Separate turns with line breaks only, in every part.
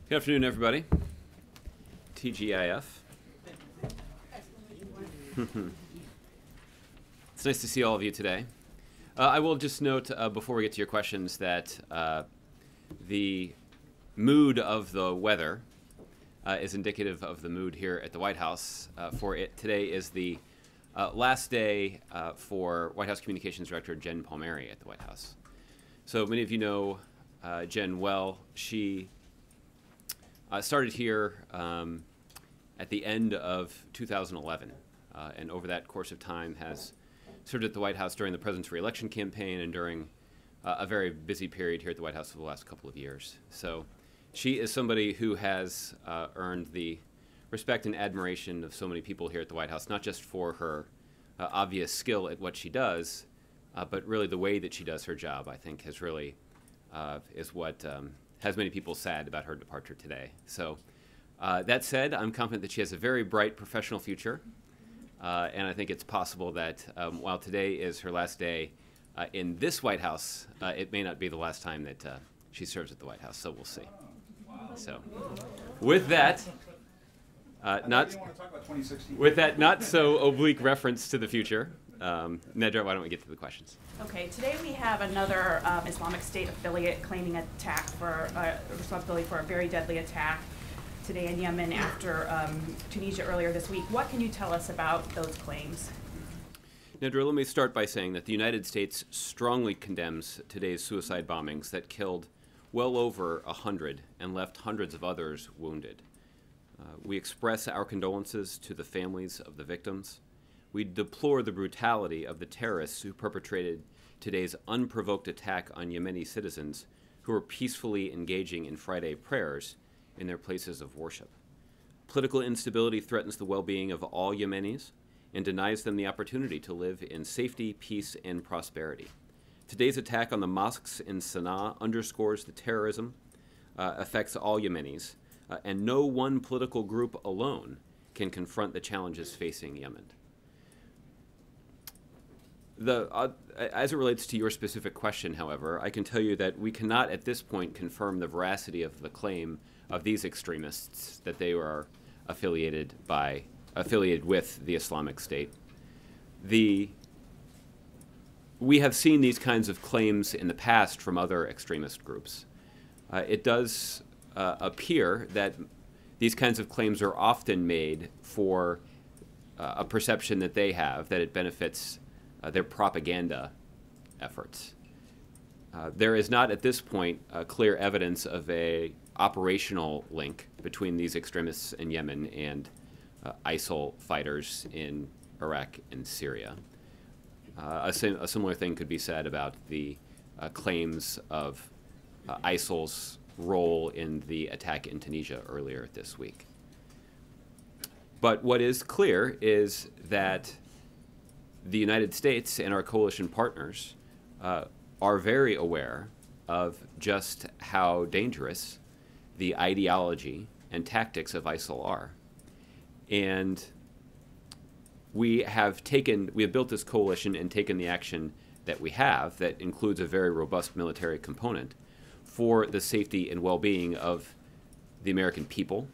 Good afternoon, everybody. TGIF. It's nice to see all of you today. I will just note before we get to your questions that the mood of the weather is indicative of the mood here at the White House. Today is the last day for White House Communications Director Jen Palmieri at the White House. So many of you know Jen well. She started here at the end of 2011, and over that course of time has served at the White House during the president's re-election campaign and during a very busy period here at the White House for the last couple of years. So she is somebody who has earned the respect and admiration of so many people here at the White House, not just for her obvious skill at what she does, but really the way that she does her job, I think, has really is what has many people sad about her departure today. So that said, I'm confident that she has a very bright professional future, and I think it's possible that while today is her last day in this White House, it may not be the last time that she serves at the White House, so we'll see. So with that, not so oblique reference to the future, Nedra, why don't we get to the questions?
Okay, today we have another Islamic State affiliate claiming attack for responsibility for a very deadly attack today in Yemen after Tunisia earlier this week. What can you tell us about those claims?
Nedra, let me start by saying that the United States strongly condemns today's suicide bombings that killed well over 100 and left hundreds of others wounded. We express our condolences to the families of the victims. We deplore the brutality of the terrorists who perpetrated today's unprovoked attack on Yemeni citizens who were peacefully engaging in Friday prayers in their places of worship. Political instability threatens the well-being of all Yemenis and denies them the opportunity to live in safety, peace, and prosperity. Today's attack on the mosques in Sana'a underscores the terrorism affects all Yemenis, and no one political group alone can confront the challenges facing Yemen. As it relates to your specific question, however, I can tell you that we cannot at this point confirm the veracity of the claim of these extremists that they are affiliated with the Islamic State. We have seen these kinds of claims in the past from other extremist groups. It does appear that these kinds of claims are often made for a perception that they have that it benefits their propaganda efforts. There is not at this point clear evidence of an operational link between these extremists in Yemen and ISIL fighters in Iraq and Syria. A similar thing could be said about the claims of ISIL's role in the attack in Tunisia earlier this week. But what is clear is that the United States and our coalition partners are very aware of just how dangerous the ideology and tactics of ISIL are. And we have built this coalition and taken the action that we have that includes a very robust military component for the safety and well-being of the American people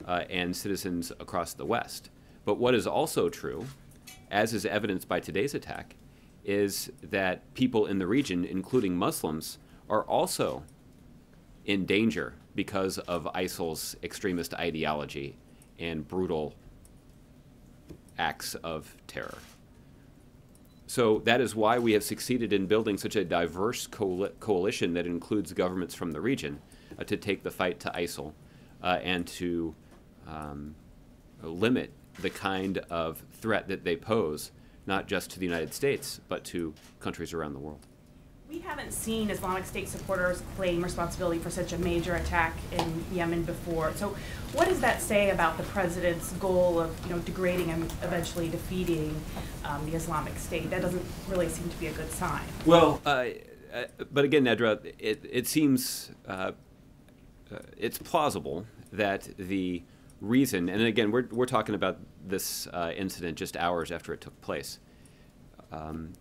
and citizens across the West. But what is also true, as is evidenced by today's attack, is that people in the region, including Muslims, are also in danger because of ISIL's extremist ideology and brutal acts of terror. So that is why we have succeeded in building such a diverse coalition that includes governments from the region to take the fight to ISIL and to limit the kind of threat that they pose, not just to the United States, but to countries around the world.
We haven't seen Islamic State supporters claim responsibility for such a major attack in Yemen before. So what does that say about the president's goal of degrading and eventually defeating the Islamic State? That doesn't really seem to be a good sign.
Well, but again, Nedra, it seems it's plausible that the reason, and again, we're talking about this incident just hours after it took place.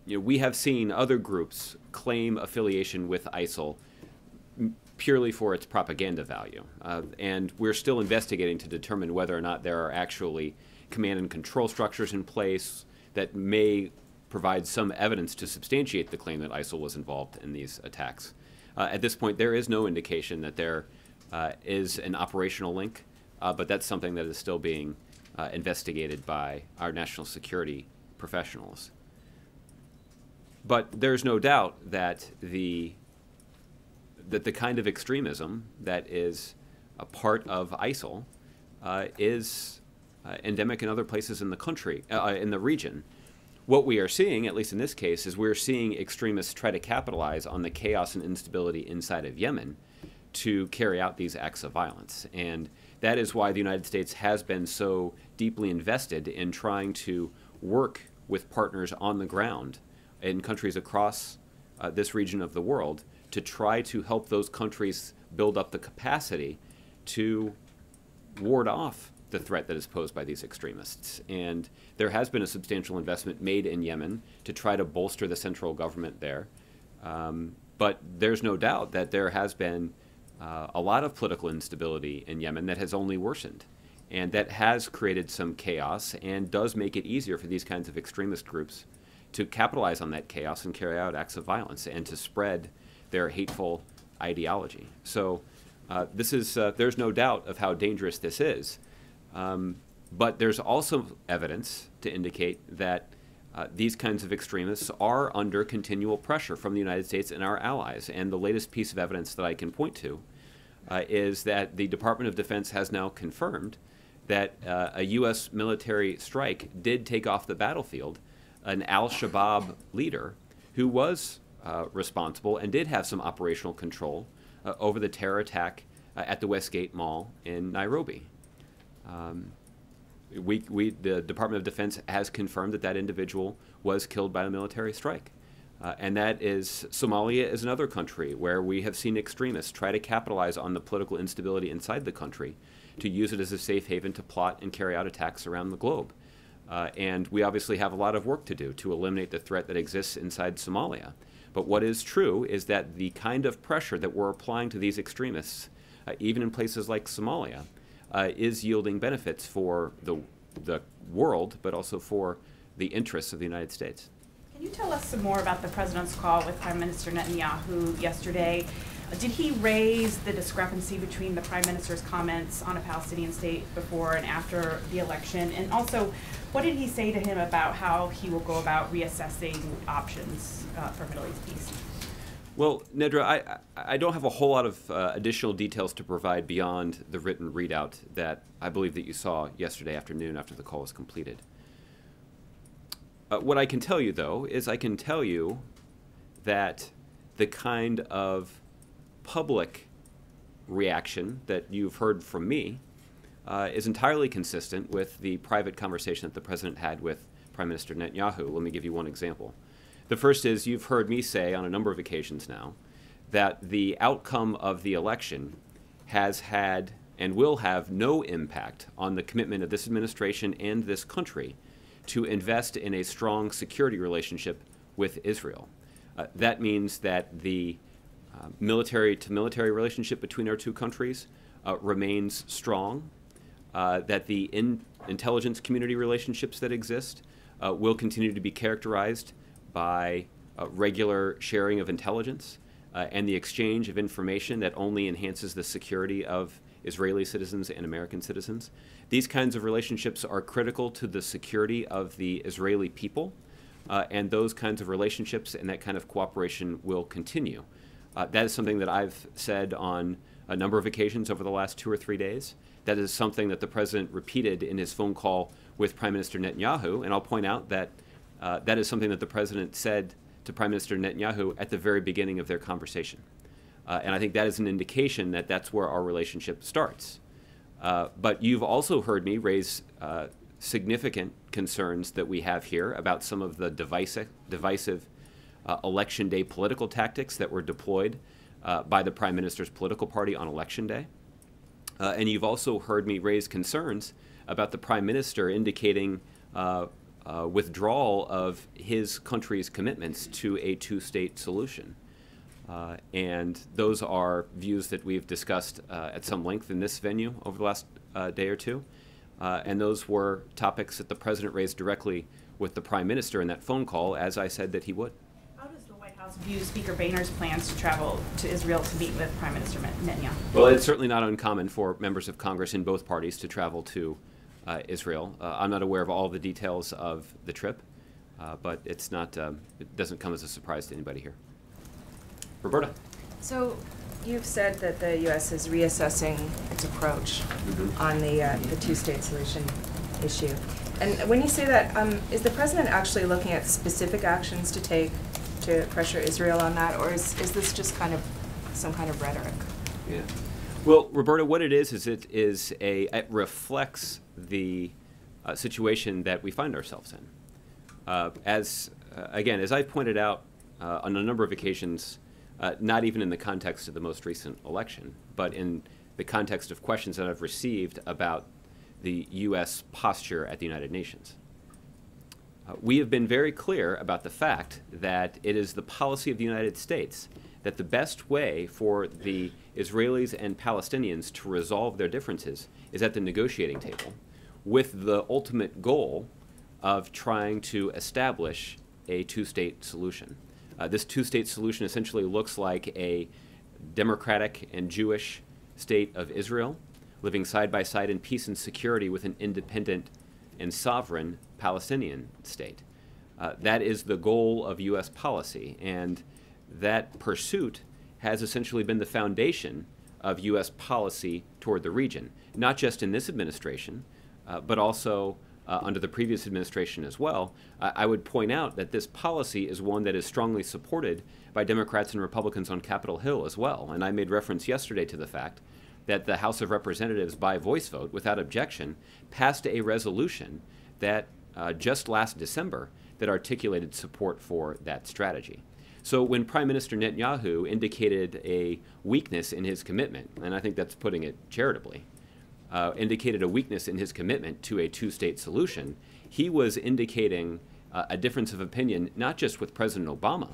We have seen other groups claim affiliation with ISIL purely for its propaganda value. And we're still investigating to determine whether or not there are actually command and control structures in place that may provide some evidence to substantiate the claim that ISIL was involved in these attacks. At this point, there is no indication that there is an operational link, but that's something that is still being investigated by our national security professionals. But there's no doubt that the kind of extremism that is a part of ISIL is endemic in other places in the country, in the region. What we are seeing, at least in this case, is we're seeing extremists try to capitalize on the chaos and instability inside of Yemen to carry out these acts of violence. And that is why the United States has been so deeply invested in trying to work with partners on the ground in countries across this region of the world to try to help those countries build up the capacity to ward off the threat that is posed by these extremists. And there has been a substantial investment made in Yemen to try to bolster the central government there. But there's no doubt that there has been a lot of political instability in Yemen that has only worsened. And that has created some chaos and does make it easier for these kinds of extremist groups to capitalize on that chaos and carry out acts of violence and to spread their hateful ideology. So there's no doubt of how dangerous this is. But there's also evidence to indicate that these kinds of extremists are under continual pressure from the United States and our allies. And the latest piece of evidence that I can point to is that the Department of Defense has now confirmed that a U.S. military strike did take off the battlefield an al-Shabaab leader who was responsible and did have some operational control over the terror attack at the Westgate Mall in Nairobi. The Department of Defense has confirmed that that individual was killed by a military strike. And that is, Somalia is another country where we have seen extremists try to capitalize on the political instability inside the country to use it as a safe haven to plot and carry out attacks around the globe. And we obviously have a lot of work to do to eliminate the threat that exists inside Somalia. But what is true is that the kind of pressure that we're applying to these extremists, even in places like Somalia, is yielding benefits for the world, but also for the interests of the United States.
Can you tell us some more about the president's call with Prime Minister Netanyahu yesterday? Did he raise the discrepancy between the Prime Minister's comments on a Palestinian state before and after the election? And also, what did he say to him about how he will go about reassessing options for Middle East peace?
Well, Nedra, I don't have a whole lot of additional details to provide beyond the written readout that I believe that you saw yesterday afternoon after the call was completed. What I can tell you, though, is I can tell you that the kind of public reaction that you've heard from me is entirely consistent with the private conversation that the president had with Prime Minister Netanyahu. Let me give you one example. The first is you've heard me say on a number of occasions now that the outcome of the election has had and will have no impact on the commitment of this administration and this country to invest in a strong security relationship with Israel. That means that the military-to-military relationship between our two countries remains strong, that the intelligence community relationships that exist will continue to be characterized by regular sharing of intelligence and the exchange of information that only enhances the security of Israeli citizens and American citizens. These kinds of relationships are critical to the security of the Israeli people, and those kinds of relationships and that kind of cooperation will continue. That is something that I've said on a number of occasions over the last 2 or 3 days. That is something that the president repeated in his phone call with Prime Minister Netanyahu, and I'll point out that that is something that the president said to Prime Minister Netanyahu at the very beginning of their conversation. And I think that is an indication that that's where our relationship starts. But you've also heard me raise significant concerns that we have here about some of the divisive election day political tactics that were deployed by the Prime Minister's political party on Election Day. And you've also heard me raise concerns about the Prime Minister indicating withdrawal of his country's commitments to a two-state solution. And those are views that we've discussed at some length in this venue over the last day or two. And those were topics that the president raised directly with the prime minister in that phone call, as I said that he would.
How does the White House view Speaker Boehner's plans to travel to Israel to meet with Prime Minister Netanyahu?
Well, it's certainly not uncommon for members of Congress in both parties to travel to Israel. I'm not aware of all the details of the trip, but it's not, it doesn't come as a surprise to anybody here. Roberta.
So you've said that the U.S. is reassessing its approach on the two-state solution issue. And when you say that, is the president actually looking at specific actions to take to pressure Israel on that, or is this just kind of some kind of rhetoric?
Yeah. Well, Roberta, what it is it reflects the situation that we find ourselves in. Again, as I've pointed out on a number of occasions, not even in the context of the most recent election, but in the context of questions that I've received about the U.S. posture at the United Nations. We have been very clear about the fact that it is the policy of the United States that the best way for the Israelis and Palestinians to resolve their differences is at the negotiating table, with the ultimate goal of trying to establish a two-state solution. This two-state solution essentially looks like a democratic and Jewish state of Israel, living side by side in peace and security with an independent and sovereign Palestinian state. That is the goal of U.S. policy, and that pursuit has essentially been the foundation of U.S. policy toward the region, not just in this administration, but also under the previous administration as well. I would point out that this policy is one that is strongly supported by Democrats and Republicans on Capitol Hill as well, and I made reference yesterday to the fact that the House of Representatives, by voice vote, without objection, passed a resolution that just last December that articulated support for that strategy. So when Prime Minister Netanyahu indicated a weakness in his commitment, and I think that's putting it charitably, indicated a weakness in his commitment to a two-state solution, he was indicating a difference of opinion not just with President Obama,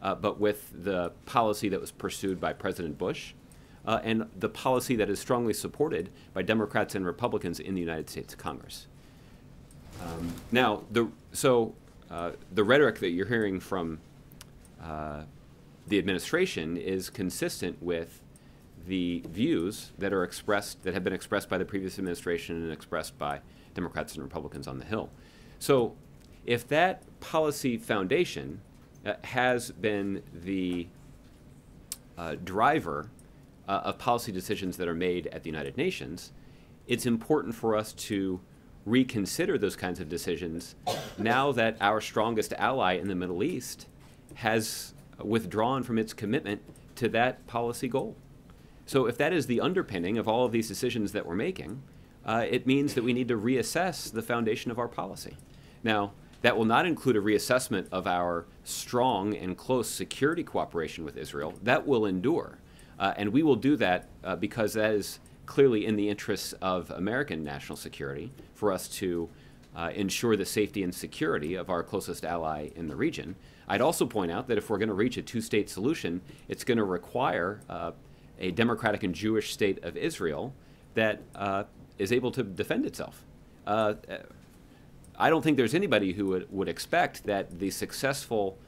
but with the policy that was pursued by President Bush, and the policy that is strongly supported by Democrats and Republicans in the United States Congress. Now, the rhetoric that you're hearing from the administration is consistent with the views that are expressed, that have been expressed by the previous administration and expressed by Democrats and Republicans on the Hill. So, if that policy foundation has been the driver of policy decisions that are made at the United Nations, it's important for us to reconsider those kinds of decisions now that our strongest ally in the Middle East has withdrawn from its commitment to that policy goal. So if that is the underpinning of all of these decisions that we're making, it means that we need to reassess the foundation of our policy. Now, that will not include a reassessment of our strong and close security cooperation with Israel. That will endure. And we will do that because that is clearly in the interests of American national security for us to ensure the safety and security of our closest ally in the region. I'd also point out that if we're going to reach a two-state solution, it's going to require a democratic and Jewish state of Israel that is able to defend itself. I don't think there's anybody who would expect that the successful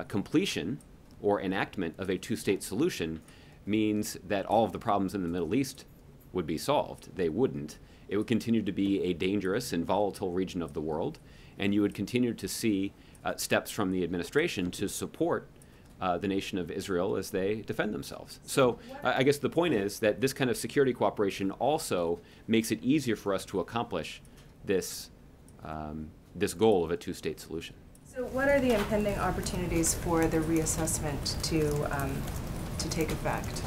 completion or enactment of a two-state solution means that all of the problems in the Middle East would be solved. They wouldn't. It would continue to be a dangerous and volatile region of the world, and you would continue to see steps from the administration to support the nation of Israel as they defend themselves. So I guess the point is that this kind of security cooperation also makes it easier for us to accomplish this, this goal of a two-state solution.
So what are the impending opportunities for the reassessment to take effect?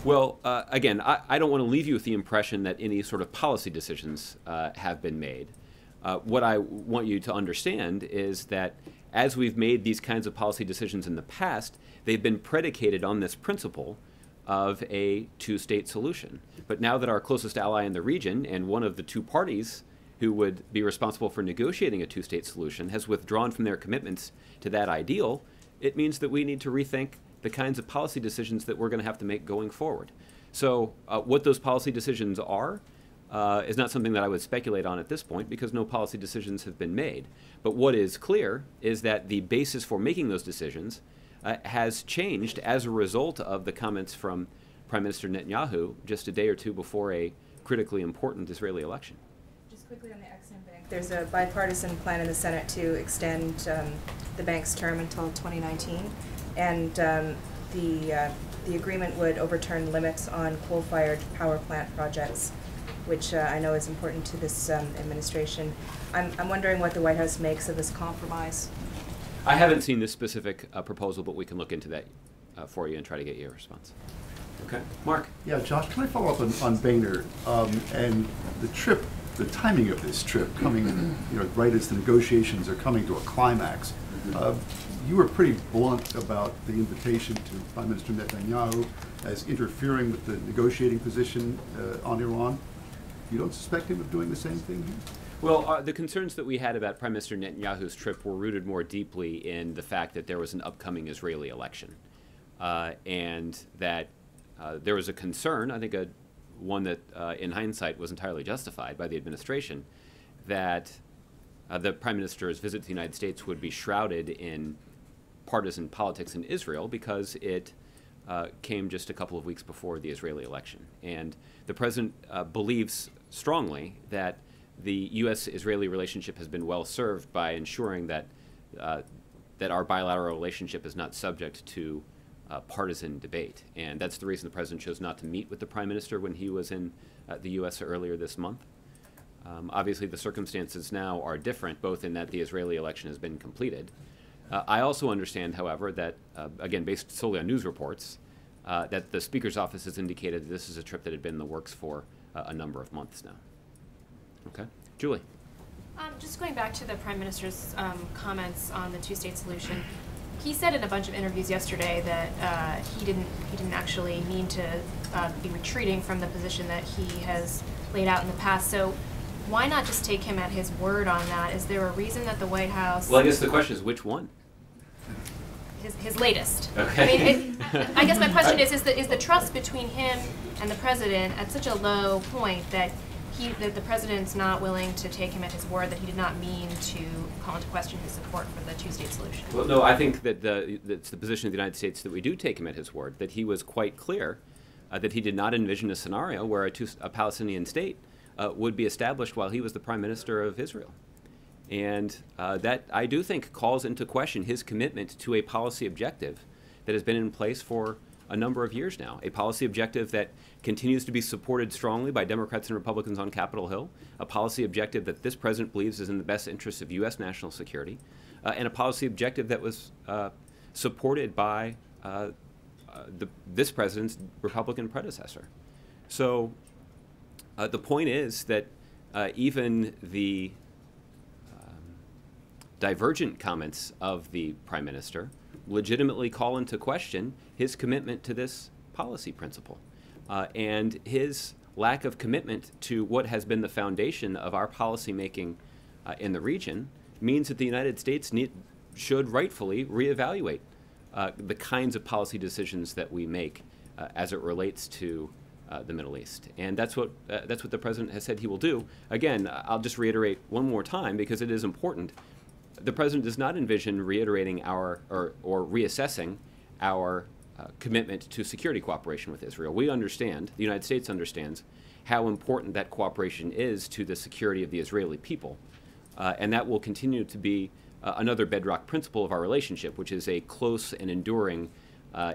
Well, again, I don't want to leave you with the impression that any sort of policy decisions have been made. What I want you to understand is that as we've made these kinds of policy decisions in the past, they've been predicated on this principle of a two-state solution. But now that our closest ally in the region and one of the two parties who would be responsible for negotiating a two-state solution has withdrawn from their commitments to that ideal, it means that we need to rethink the kinds of policy decisions that we're going to have to make going forward. So what those policy decisions are is not something that I would speculate on at this point because no policy decisions have been made. But what is clear is that the basis for making those decisions has changed as a result of the comments from Prime Minister Netanyahu just a day or two before a critically important Israeli election.
Just quickly on the Exim Bank, there's a bipartisan plan in the Senate to extend the bank's term until 2019, and the agreement would overturn limits on coal-fired power plant projects, which I know is important to this administration. I'm wondering what the White House makes of this compromise.
I haven't seen this specific proposal, but we can look into that for you and try to get you a response. Okay, Mark.
Yeah, Josh, can I follow up on Boehner and the trip, the timing of this trip coming, right as the negotiations are coming to a climax? You were pretty blunt about the invitation to Prime Minister Netanyahu as interfering with the negotiating position on Iran. You don't suspect him of doing the same thing here?
Well, the concerns that we had about Prime Minister Netanyahu's trip were rooted more deeply in the fact that there was an upcoming Israeli election, and that there was a concern, I think one that in hindsight was entirely justified by the administration, that the Prime Minister's visit to the United States would be shrouded in partisan politics in Israel because it came just a couple of weeks before the Israeli election. And the President believes strongly that the U.S.-Israeli relationship has been well served by ensuring that that our bilateral relationship is not subject to partisan debate. And that's the reason the President chose not to meet with the Prime Minister when he was in the U.S. earlier this month. Obviously, the circumstances now are different, both in that the Israeli election has been completed. I also understand, however, that, again, based solely on news reports, that the Speaker's office has indicated that this is a trip that had been in the works for a number of months now. Okay. Julie.
Just going back to the Prime Minister's comments on the two-state solution, he said in a bunch of interviews yesterday that he didn't actually mean to be retreating from the position that he has laid out in the past. So why not just take him at his word on that? Is there a reason that the White House...
Well, I guess the question is which one?
His latest.
Okay.
I mean, I guess my question is the trust between him and the President at such a low point that the President's not willing to take him at his word that he did not mean to call into question his support for the two-state solution? Well,
no, I think that it's the position of the United States that we do take him at his word, that he was quite clear that he did not envision a scenario where a Palestinian state would be established while he was the Prime Minister of Israel. And that, I do think, calls into question his commitment to a policy objective that has been in place for a number of years now, a policy objective that continues to be supported strongly by Democrats and Republicans on Capitol Hill, a policy objective that this President believes is in the best interest of U.S. national security, and a policy objective that was supported by this President's Republican predecessor. So the point is that even the divergent comments of the Prime Minister legitimately call into question his commitment to this policy principle and his lack of commitment to what has been the foundation of our policymaking in the region means that the United States should rightfully reevaluate the kinds of policy decisions that we make as it relates to the Middle East. And that's what the President has said he will do. Again, I'll just reiterate one more time because it is important. The President does not envision reiterating or reassessing our commitment to security cooperation with Israel. We understand, the United States understands, how important that cooperation is to the security of the Israeli people. And that will continue to be another bedrock principle of our relationship, which is a close and enduring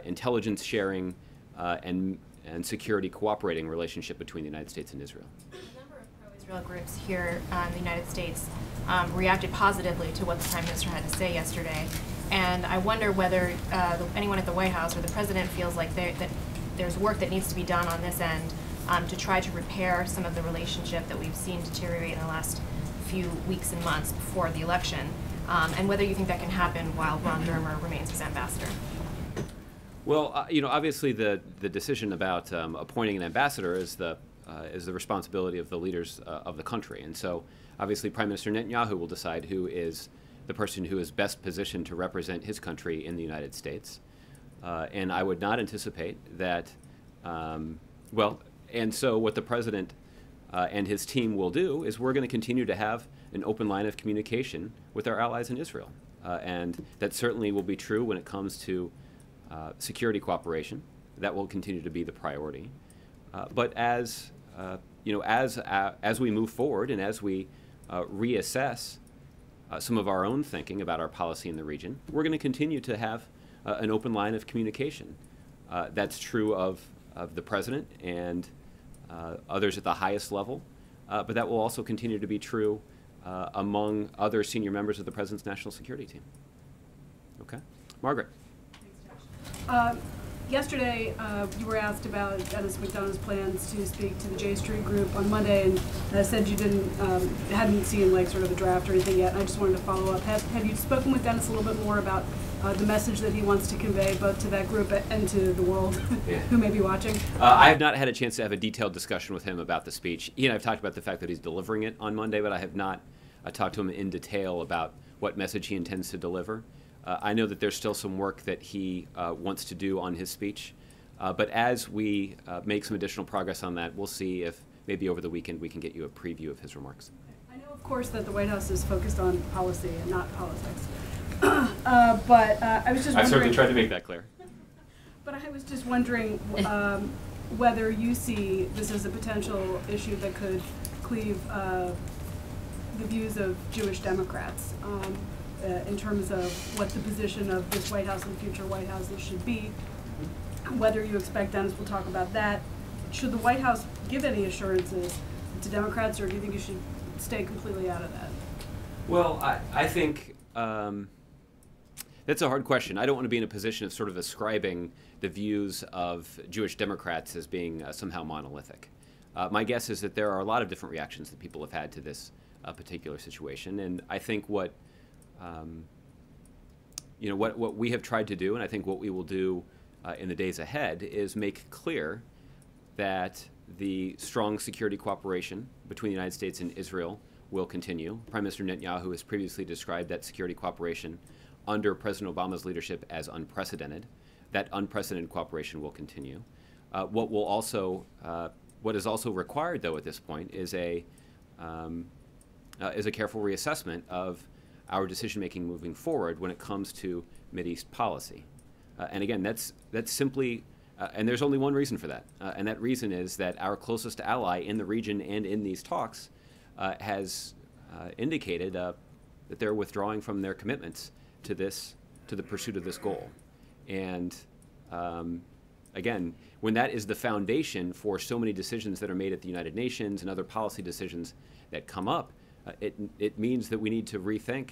intelligence sharing and security cooperating relationship between the United States and Israel.
Israel groups here in the United States reacted positively to what the Prime Minister had to say yesterday. And I wonder whether anyone at the White House or the President feels like that there's work that needs to be done on this end to try to repair some of the relationship that we've seen deteriorate in the last few weeks and months before the election, and whether you think that can happen while Ron Dermer remains his ambassador.
Well, obviously the decision about appointing an ambassador is the responsibility of the leaders of the country. And so obviously Prime Minister Netanyahu will decide who is the person who is best positioned to represent his country in the United States. And I would not anticipate that, and so what the president and his team will do is we're going to continue to have an open line of communication with our allies in Israel. And that certainly will be true when it comes to security cooperation. That will continue to be the priority. But as we move forward and as we reassess some of our own thinking about our policy in the region, we're going to continue to have an open line of communication. That's true of the president and others at the highest level, but that will also continue to be true among other senior members of the president's national security team. Okay, Margaret.
Yesterday, you were asked about Dennis McDonough's plans to speak to the J Street group on Monday, and said you hadn't seen like sort of a draft or anything yet. And I just wanted to follow up. Have you spoken with Dennis a little bit more about the message that he wants to convey both to that group and to the world who may be watching?
I have not had a chance to have a detailed discussion with him about the speech. He and I have talked about the fact that he's delivering it on Monday, but I have not talked to him in detail about what message he intends to deliver. I know that there's still some work that he wants to do on his speech, but as we make some additional progress on that, we'll see if maybe over the weekend we can get you a preview of his remarks.
I know, of course, that the White House is focused on policy and not politics, but I was just wondering...
I certainly tried to make that clear.
But I was just wondering whether you see this as a potential issue that could cleave the views of Jewish Democrats. In terms of what the position of this White House and future White Houses should be, whether you expect Dennis will talk about that. Should the White House give any assurances to Democrats, or do you think you should stay completely out of that?
Well, I think that's a hard question. I don't want to be in a position of sort of ascribing the views of Jewish Democrats as being somehow monolithic. My guess is that there are a lot of different reactions that people have had to this particular situation, and I think what we have tried to do, and I think what we will do in the days ahead, is make clear that the strong security cooperation between the United States and Israel will continue. Prime Minister Netanyahu has previously described that security cooperation under President Obama's leadership as unprecedented. That unprecedented cooperation will continue. What is also required, though, at this point is a careful reassessment of our decision-making moving forward when it comes to Mideast policy. And again, that's simply, and there's only one reason for that, and that reason is that our closest ally in the region and in these talks has indicated that they're withdrawing from their commitments to the pursuit of this goal. And again, when that is the foundation for so many decisions that are made at the United Nations and other policy decisions that come up, it means that we need to rethink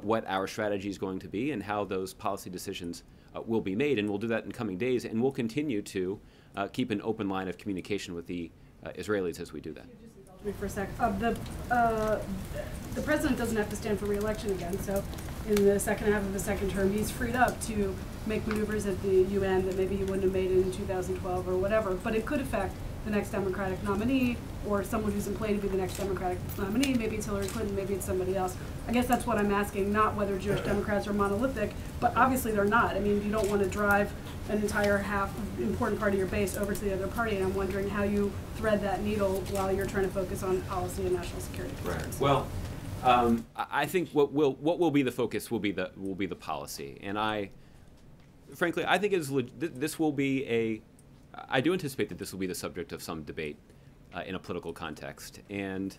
what our strategy is going to be and how those policy decisions will be made, and we'll do that in coming days, and we'll continue to keep an open line of communication with the Israelis as we do that.
Just indulge me for a sec. The president doesn't have to stand for re-election again, so in the second half of his second term, he's freed up to make maneuvers at the UN that maybe he wouldn't have made in 2012 or whatever, but it could affect the next Democratic nominee, or someone who's in play to be the next Democratic nominee. Maybe it's Hillary Clinton, maybe it's somebody else. I guess that's what I'm asking, not whether Jewish Democrats are monolithic, but obviously they're not. I mean, you don't want to drive an entire important part of your base over to the other party, and I'm wondering how you thread that needle while you're trying to focus on policy and national security concerns.
Well, I think what will be the focus will be the policy, and frankly, I think this will be I do anticipate that this will be the subject of some debate in a political context, and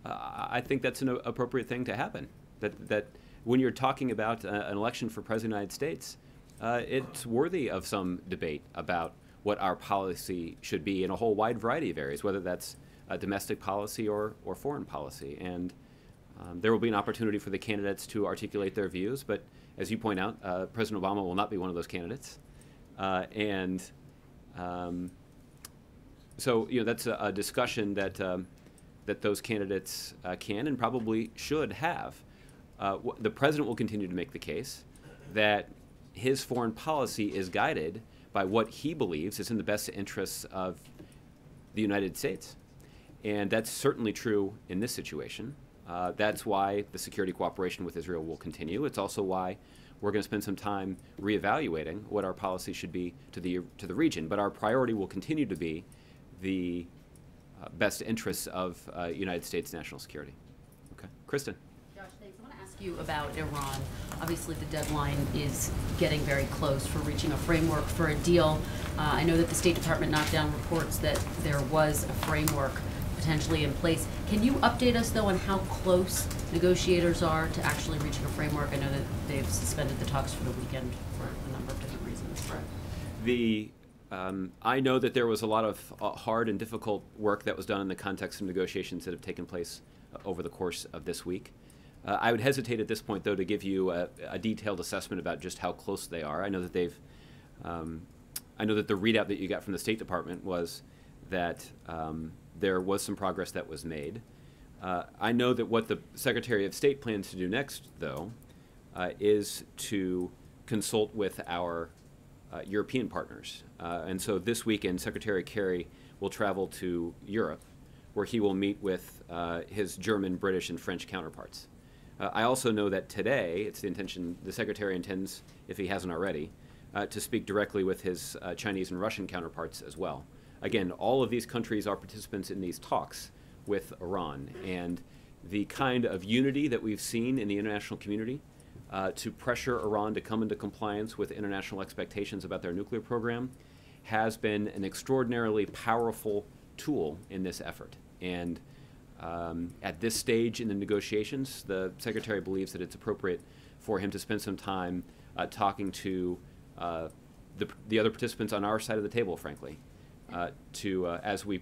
I think that's an appropriate thing to happen. That when you're talking about an election for President of the United States, it's worthy of some debate about what our policy should be in a whole wide variety of areas, whether that's domestic policy or foreign policy. And there will be an opportunity for the candidates to articulate their views, but as you point out, President Obama will not be one of those candidates. So that's a discussion that those candidates can and probably should have. The president will continue to make the case that his foreign policy is guided by what he believes is in the best interests of the United States. And that's certainly true in this situation. That's why the security cooperation with Israel will continue. It's also why we're going to spend some time reevaluating what our policy should be to the region. But our priority will continue to be the best interests of United States national security. Okay, Kristen.
Josh, thanks. I want to ask you about Iran. Obviously, the deadline is getting very close for reaching a framework for a deal. I know that the State Department knocked down reports that there was a framework potentially in place. Can you update us, though, on how close negotiators are to actually reaching a framework? I know that they've suspended the talks for the weekend for a number of different reasons.
I know that there was a lot of hard and difficult work that was done in the context of negotiations that have taken place over the course of this week. I would hesitate at this point, though, to give you a detailed assessment about just how close they are. I know that I know that the readout that you got from the State Department was that there was some progress that was made. I know that what the Secretary of State plans to do next, though, is to consult with our European partners. And so this weekend, Secretary Kerry will travel to Europe, where he will meet with his German, British, and French counterparts. I also know that today, it's the intention, the Secretary intends, if he hasn't already, to speak directly with his Chinese and Russian counterparts as well. Again, all of these countries are participants in these talks with Iran, and the kind of unity that we've seen in the international community to pressure Iran to come into compliance with international expectations about their nuclear program has been an extraordinarily powerful tool in this effort. And at this stage in the negotiations, the Secretary believes that it's appropriate for him to spend some time talking to the other participants on our side of the table, frankly, as we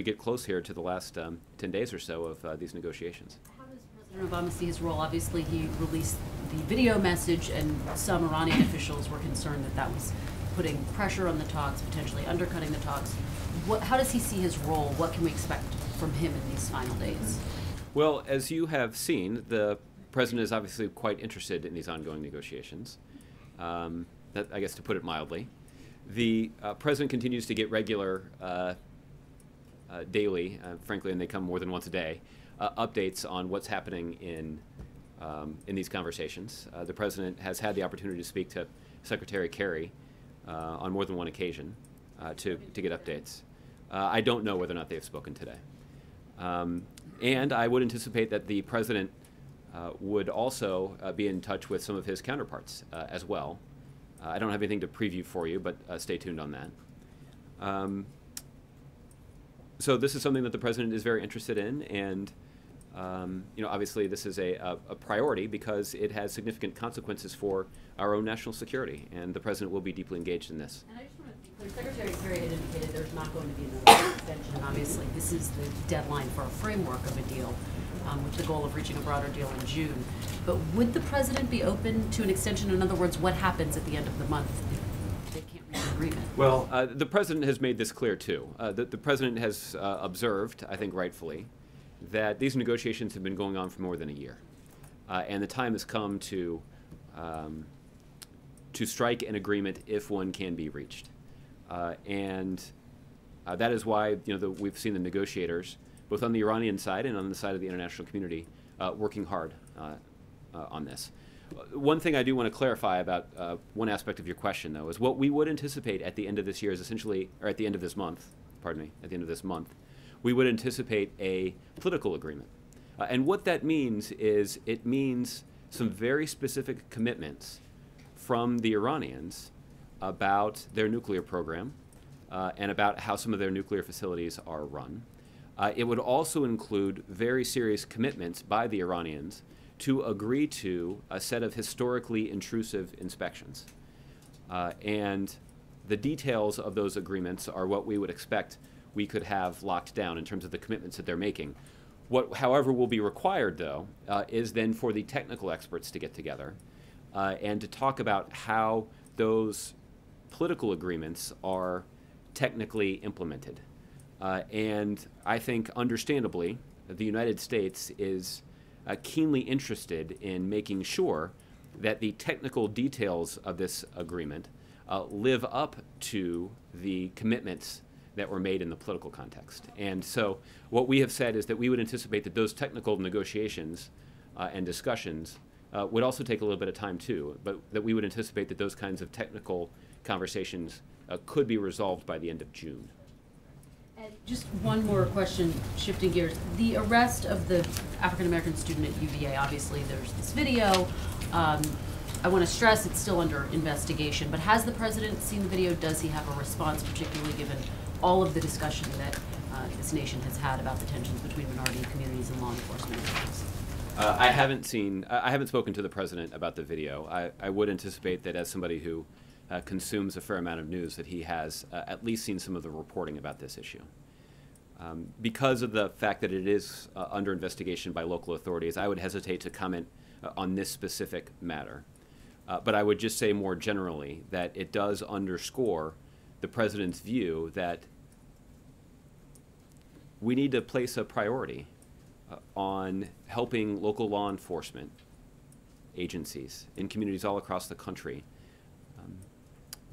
get close here to the last 10 days or so of these negotiations.
How does President Obama see his role? Obviously, he released the video message, and some Iranian officials were concerned that that was putting pressure on the talks, potentially undercutting the talks. How does he see his role? What can we expect from him in these final days?
Well, as you have seen, the president is obviously quite interested in these ongoing negotiations. That, I guess, to put it mildly. The president continues to get regular, daily, frankly, and they come more than once a day, updates on what's happening in these conversations. The president has had the opportunity to speak to Secretary Kerry on more than one occasion to get updates. I don't know whether or not they've spoken today. And I would anticipate that the president would also be in touch with some of his counterparts as well. I don't have anything to preview for you, but stay tuned on that. So this is something that the president is very interested in, and obviously this is a priority because it has significant consequences for our own national security, and the president will be deeply engaged in this.
And I just want to be clear, Secretary Kerry had indicated there's not going to be another extension, and obviously this is the deadline for a framework of a deal, with the goal of reaching a broader deal in June. But would the president be open to an extension? In other words, what happens at the end of the month if they can't reach an agreement?
Well, the president has made this clear too. The president has observed, I think rightfully, that these negotiations have been going on for more than a year, and the time has come to strike an agreement if one can be reached, and that is why we've seen the negotiators, both on the Iranian side and on the side of the international community, working hard on this. One thing I do want to clarify about one aspect of your question, though, is what we would anticipate at the end of this year is essentially, or at the end of this month, pardon me, at the end of this month, we would anticipate a political agreement. And what that means is it means some very specific commitments from the Iranians about their nuclear program and about how some of their nuclear facilities are run. It would also include very serious commitments by the Iranians to agree to a set of historically intrusive inspections. And the details of those agreements are what we would expect we could have locked down in terms of the commitments that they're making. What, however, will be required, though, is then for the technical experts to get together and to talk about how those political agreements are technically implemented. And I think, understandably, the United States is keenly interested in making sure that the technical details of this agreement live up to the commitments that were made in the political context. And so what we have said is that we would anticipate that those technical negotiations and discussions would also take a little bit of time too, but that we would anticipate that those kinds of technical conversations could be resolved by the end of June.
And just one more question, shifting gears. The arrest of the African-American student at UVA, obviously there's this video. I want to stress it's still under investigation, but has the president seen the video? Does he have a response, particularly given all of the discussion that this nation has had about the tensions between minority communities and law enforcement officials?
I haven't spoken to the president about the video. I would anticipate that as somebody who consumes a fair amount of news, that he has at least seen some of the reporting about this issue. Because of the fact that it is under investigation by local authorities, I would hesitate to comment on this specific matter. But I would just say more generally that it does underscore the president's view that we need to place a priority on helping local law enforcement agencies in communities all across the country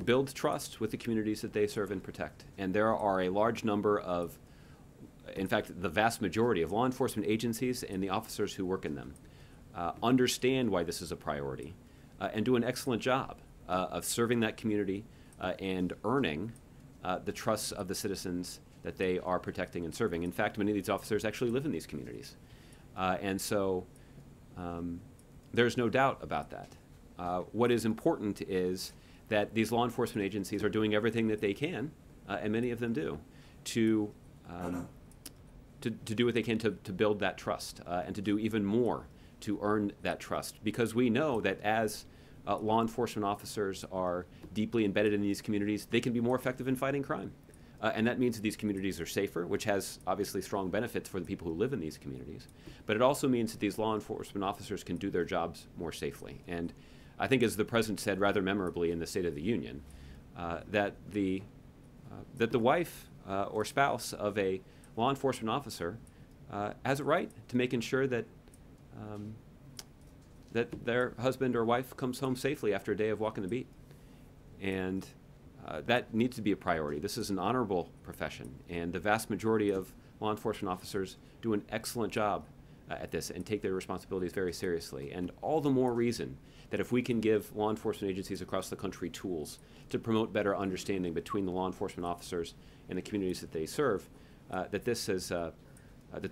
build trust with the communities that they serve and protect. And there are a large number of, in fact, the vast majority of law enforcement agencies and the officers who work in them understand why this is a priority and do an excellent job of serving that community and earning the trust of the citizens that they are protecting and serving. In fact, many of these officers actually live in these communities. And so there's no doubt about that. What is important is that these law enforcement agencies are doing everything that they can, and many of them do, to do what they can to build that trust and to do even more to earn that trust. Because we know that as law enforcement officers are deeply embedded in these communities, they can be more effective in fighting crime. And that means that these communities are safer, which has obviously strong benefits for the people who live in these communities. But it also means that these law enforcement officers can do their jobs more safely. And I think, as the president said rather memorably in the State of the Union, that the wife or spouse of a law enforcement officer has a right to making sure that that their husband or wife comes home safely after a day of walking the beat. And that needs to be a priority. This is an honorable profession, and the vast majority of law enforcement officers do an excellent job at this and take their responsibilities very seriously. And all the more reason that if we can give law enforcement agencies across the country tools to promote better understanding between the law enforcement officers and the communities that they serve, that this is that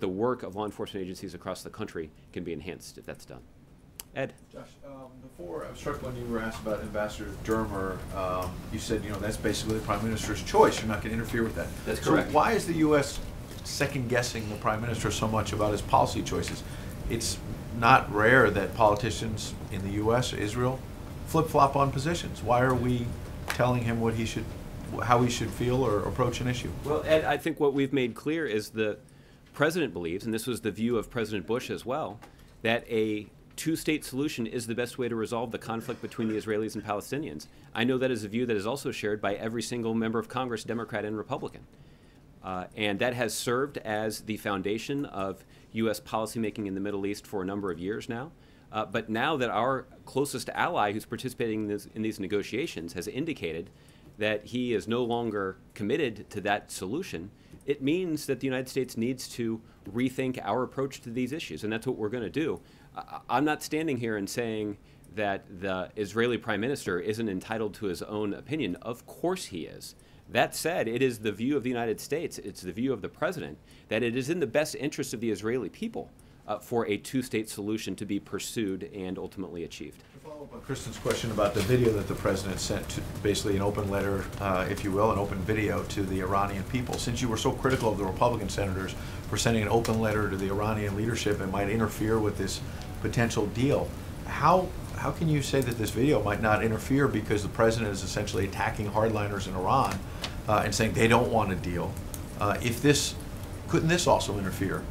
the work of law enforcement agencies across the country can be enhanced if that's done. Ed?
Josh, before I was struck when you were asked about Ambassador Dermer, you said, that's basically the Prime Minister's choice. You're not going to interfere with that.
That's correct.
So why is the U.S. second-guessing the Prime Minister so much about his policy choices? It's not rare that politicians in the U.S. or Israel flip-flop on positions. Why are we telling him how he should feel or approach an issue?
Well, Ed, I think what we've made clear is the president believes, and this was the view of President Bush as well, that a two-state solution is the best way to resolve the conflict between the Israelis and Palestinians. I know that is a view that is also shared by every single member of Congress, Democrat and Republican. And that has served as the foundation of U.S. policymaking in the Middle East for a number of years now. But now that our closest ally who's participating in these negotiations has indicated that he is no longer committed to that solution, it means that the United States needs to rethink our approach to these issues, and that's what we're going to do. I'm not standing here and saying that the Israeli Prime Minister isn't entitled to his own opinion. Of course he is. That said, it is the view of the United States, it's the view of the president, that it is in the best interest of the Israeli people for a two-state solution to be pursued and ultimately achieved.
To follow up on Kristen's question about the video that the president sent, to basically an open letter, if you will, an open video to the Iranian people. Since you were so critical of the Republican senators for sending an open letter to the Iranian leadership and might interfere with this potential deal, how can you say that this video might not interfere because the president is essentially attacking hardliners in Iran and saying they don't want a deal? Couldn't this also interfere?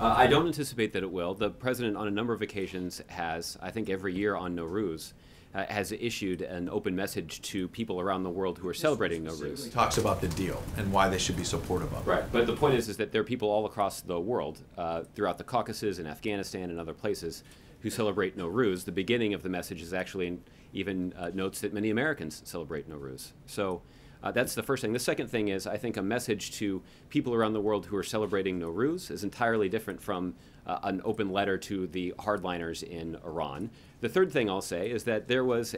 I don't anticipate that it will. The president on a number of occasions has, I think every year on Nowruz, has issued an open message to people around the world who are celebrating Nowruz.
He talks about the deal and why they should be supportive of it.
Right, but the point is that there are people all across the world, throughout the Caucasus and Afghanistan and other places, who celebrate Nowruz. The beginning of the message is actually even notes that many Americans celebrate Nowruz. So That's the first thing. The second thing is, I think, a message to people around the world who are celebrating Nowruz is entirely different from an open letter to the hardliners in Iran. The third thing I'll say is that there was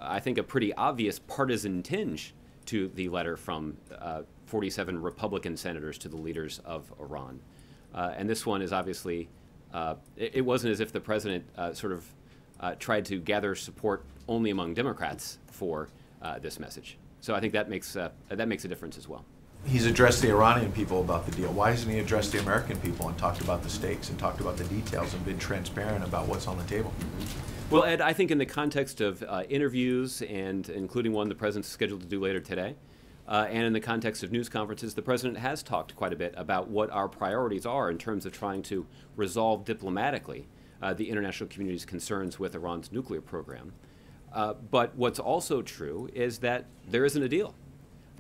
I think, a pretty obvious partisan tinge to the letter from 47 Republican senators to the leaders of Iran. And this one is obviously, it wasn't as if the president tried to gather support only among Democrats for this message. So I think that makes a difference as well.
He's addressed the Iranian people about the deal. Why hasn't he addressed the American people and talked about the stakes and talked about the details and been transparent about what's on the table?
Well, Ed, I think in the context of interviews, and including one the president's scheduled to do later today, and in the context of news conferences, the president has talked quite a bit about what our priorities are in terms of trying to resolve diplomatically the international community's concerns with Iran's nuclear program. But what's also true is that there isn't a deal.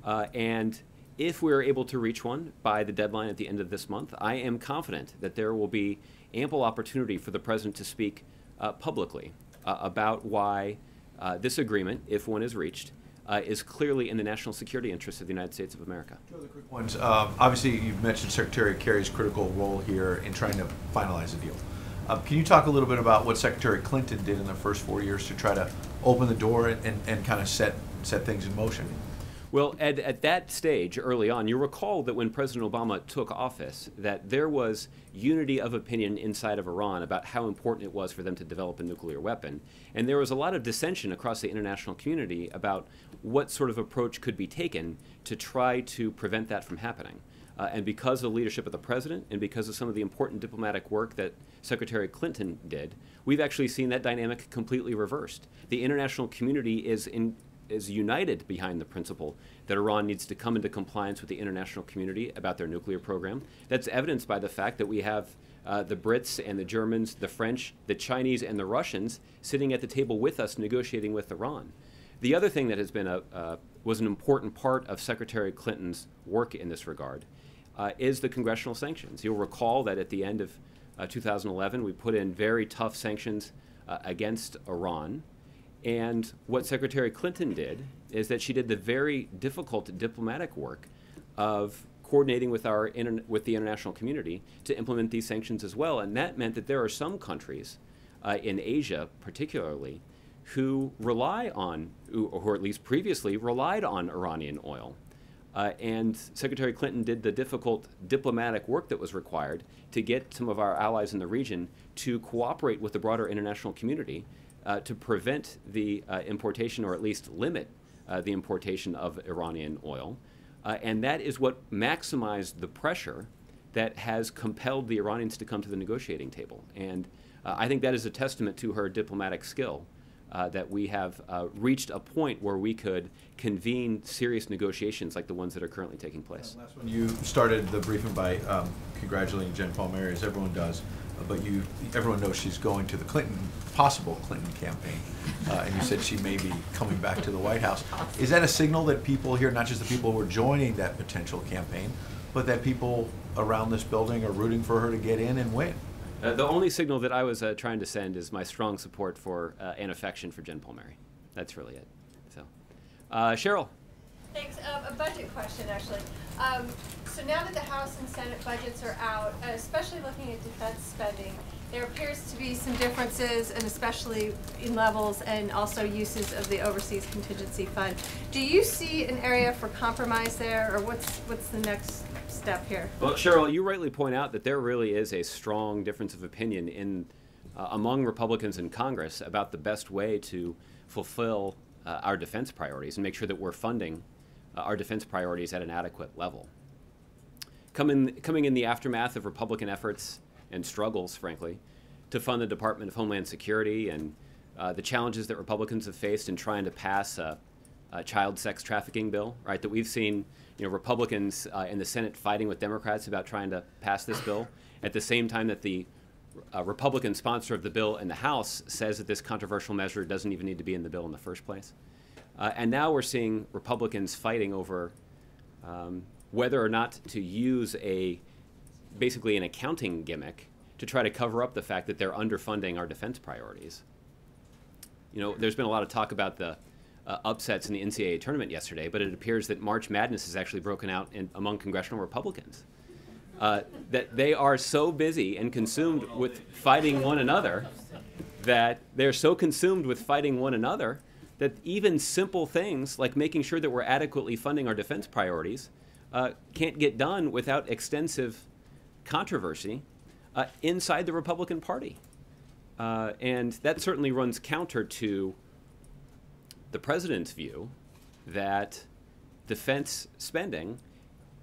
And if we're able to reach one by the deadline at the end of this month, I am confident that there will be ample opportunity for the president to speak publicly about why this agreement, if one is reached, is clearly in the national security interests of the United States of America.
Two other quick ones. Obviously, you've mentioned Secretary Kerry's critical role here in trying to finalize a deal. Can you talk a little bit about what Secretary Clinton did in the first 4 years to try to open the door and kind of set things in motion?
Well, Ed, at that stage, early on, you recall that when President Obama took office, that there was unity of opinion inside of Iran about how important it was for them to develop a nuclear weapon. And there was a lot of dissension across the international community about what sort of approach could be taken to try to prevent that from happening. And because of the leadership of the president and because of some of the important diplomatic work that Secretary Clinton did, we've actually seen that dynamic completely reversed. The international community is united behind the principle that Iran needs to come into compliance with the international community about their nuclear program. That's evidenced by the fact that we have the Brits and the Germans, the French, the Chinese, and the Russians sitting at the table with us negotiating with Iran. The other thing that has been was an important part of Secretary Clinton's work in this regard is the congressional sanctions. You'll recall that at the end of 2011, we put in very tough sanctions against Iran. And what Secretary Clinton did is that she did the very difficult diplomatic work of coordinating with with the international community to implement these sanctions as well. And that meant that there are some countries in Asia particularly who rely on, or at least previously relied on Iranian oil. And Secretary Clinton did the difficult diplomatic work that was required to get some of our allies in the region to cooperate with the broader international community to prevent the importation, or at least limit the importation of Iranian oil. And that is what maximized the pressure that has compelled the Iranians to come to the negotiating table. And I think that is a testament to her diplomatic skill, that we have reached a point where we could convene serious negotiations like the ones that are currently taking place.
Last one, you started the briefing by congratulating Jen Palmieri, as everyone does, but everyone knows she's going to the possible Clinton campaign, and you said she may be coming back to the White House. Is that a signal that people here, not just the people who are joining that potential campaign, but that people around this building are rooting for her to get in and win?
The only signal that I was trying to send is my strong support for and affection for Jen Palmieri. That's really it. So, Cheryl.
Thanks. A budget question, actually. So now that the House and Senate budgets are out, especially looking at defense spending, there appears to be some differences, and especially in levels and also uses of the Overseas Contingency Fund. Do you see an area for compromise there, or what's the next step here?
Well, Cheryl, you rightly point out that there really is a strong difference of opinion among Republicans in Congress about the best way to fulfill our defense priorities and make sure that we're funding our defense priorities at an adequate level. Coming in the aftermath of Republican efforts and struggles, frankly, to fund the Department of Homeland Security and the challenges that Republicans have faced in trying to pass a child sex trafficking bill, right? That we've seen, Republicans in the Senate fighting with Democrats about trying to pass this bill, at the same time that the Republican sponsor of the bill in the House says that this controversial measure doesn't even need to be in the bill in the first place. And now we're seeing Republicans fighting over whether or not to use basically an accounting gimmick to try to cover up the fact that they're underfunding our defense priorities. There's been a lot of talk about the upsets in the NCAA tournament yesterday, but it appears that March Madness has actually broken out among congressional Republicans. That they are so busy and consumed with fighting one another, that they're so consumed with fighting one another that even simple things like making sure that we're adequately funding our defense priorities can't get done without extensive controversy inside the Republican Party. And that certainly runs counter to the president's view that defense spending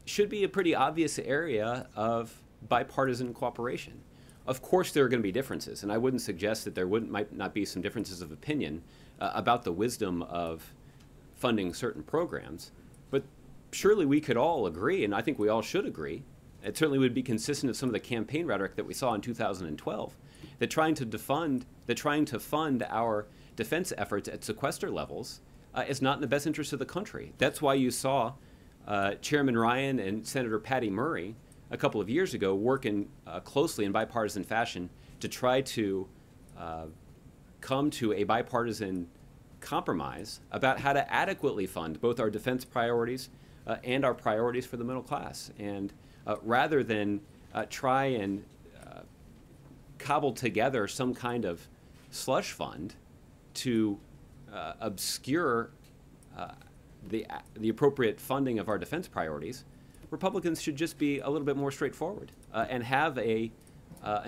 should be a pretty obvious area of bipartisan cooperation. Of course there are going to be differences, and I wouldn't suggest that there might not be some differences of opinion about the wisdom of funding certain programs, but surely we could all agree, and I think we all should agree, it certainly would be consistent with some of the campaign rhetoric that we saw in 2012, that trying to fund our defense efforts at sequester levels is not in the best interest of the country. That's why you saw Chairman Ryan and Senator Patty Murray a couple of years ago working closely in bipartisan fashion to try to come to a bipartisan compromise about how to adequately fund both our defense priorities and our priorities for the middle class. And rather than try and cobble together some kind of slush fund to obscure the appropriate funding of our defense priorities, Republicans should just be a little bit more straightforward and have an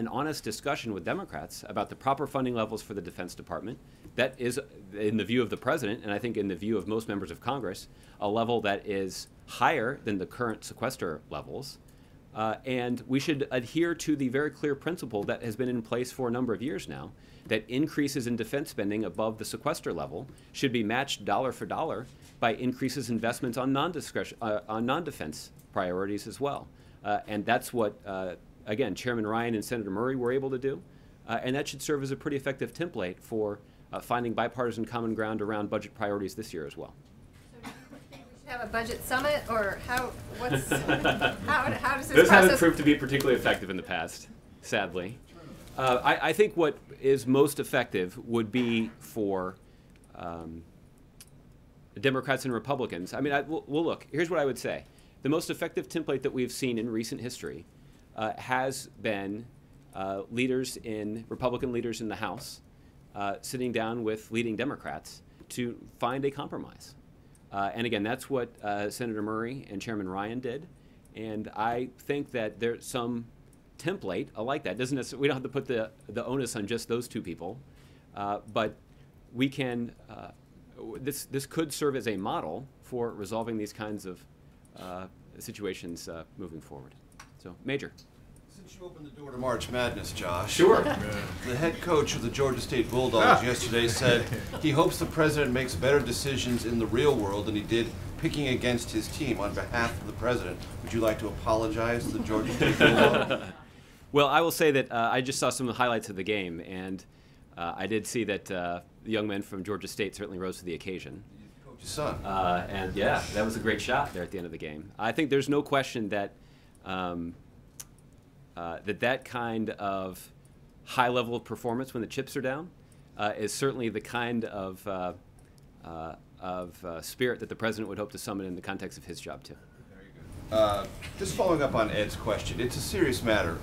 honest discussion with Democrats about the proper funding levels for the Defense Department. That is, in the view of the president, and I think in the view of most members of Congress, a level that is higher than the current sequester levels. And we should adhere to the very clear principle that has been in place for a number of years now, that increases in defense spending above the sequester level should be matched dollar for dollar by increases in investments on non-defense priorities as well. And that's what, again, Chairman Ryan and Senator Murray were able to do. And that should serve as a pretty effective template for finding bipartisan common ground around budget priorities this year as well.
So do you think we should have a budget summit, or how does this
Those haven't
process...
proved to be particularly effective in the past, sadly. I think what is most effective would be for Democrats and Republicans. I mean, well, look, here's what I would say. The most effective template that we've seen in recent history has been Republican leaders in the House sitting down with leading Democrats to find a compromise. And again, that's what Senator Murray and Chairman Ryan did. And I think that there's some template like that. Doesn't necessarily, we don't have to put the onus on just those two people, but we can. This could serve as a model for resolving these kinds of situations moving forward. So, Major.
Since you opened the door to March Madness, Josh.
Sure.
The head coach of the Georgia State Bulldogs yesterday said he hopes the president makes better decisions in the real world than he did picking against his team. On behalf of the president, would you like to apologize to the Georgia State Bulldogs?
Well, I will say that I just saw some of the highlights of the game, and I did see that the young men from Georgia State certainly rose to the occasion.
Coach's son.
And yeah, that was a great shot there at the end of the game. I think there's no question that that kind of high level of performance when the chips are down is certainly the kind of spirit that the president would hope to summon in the context of his job too.
Just following up on Ed's question, it's a serious matter.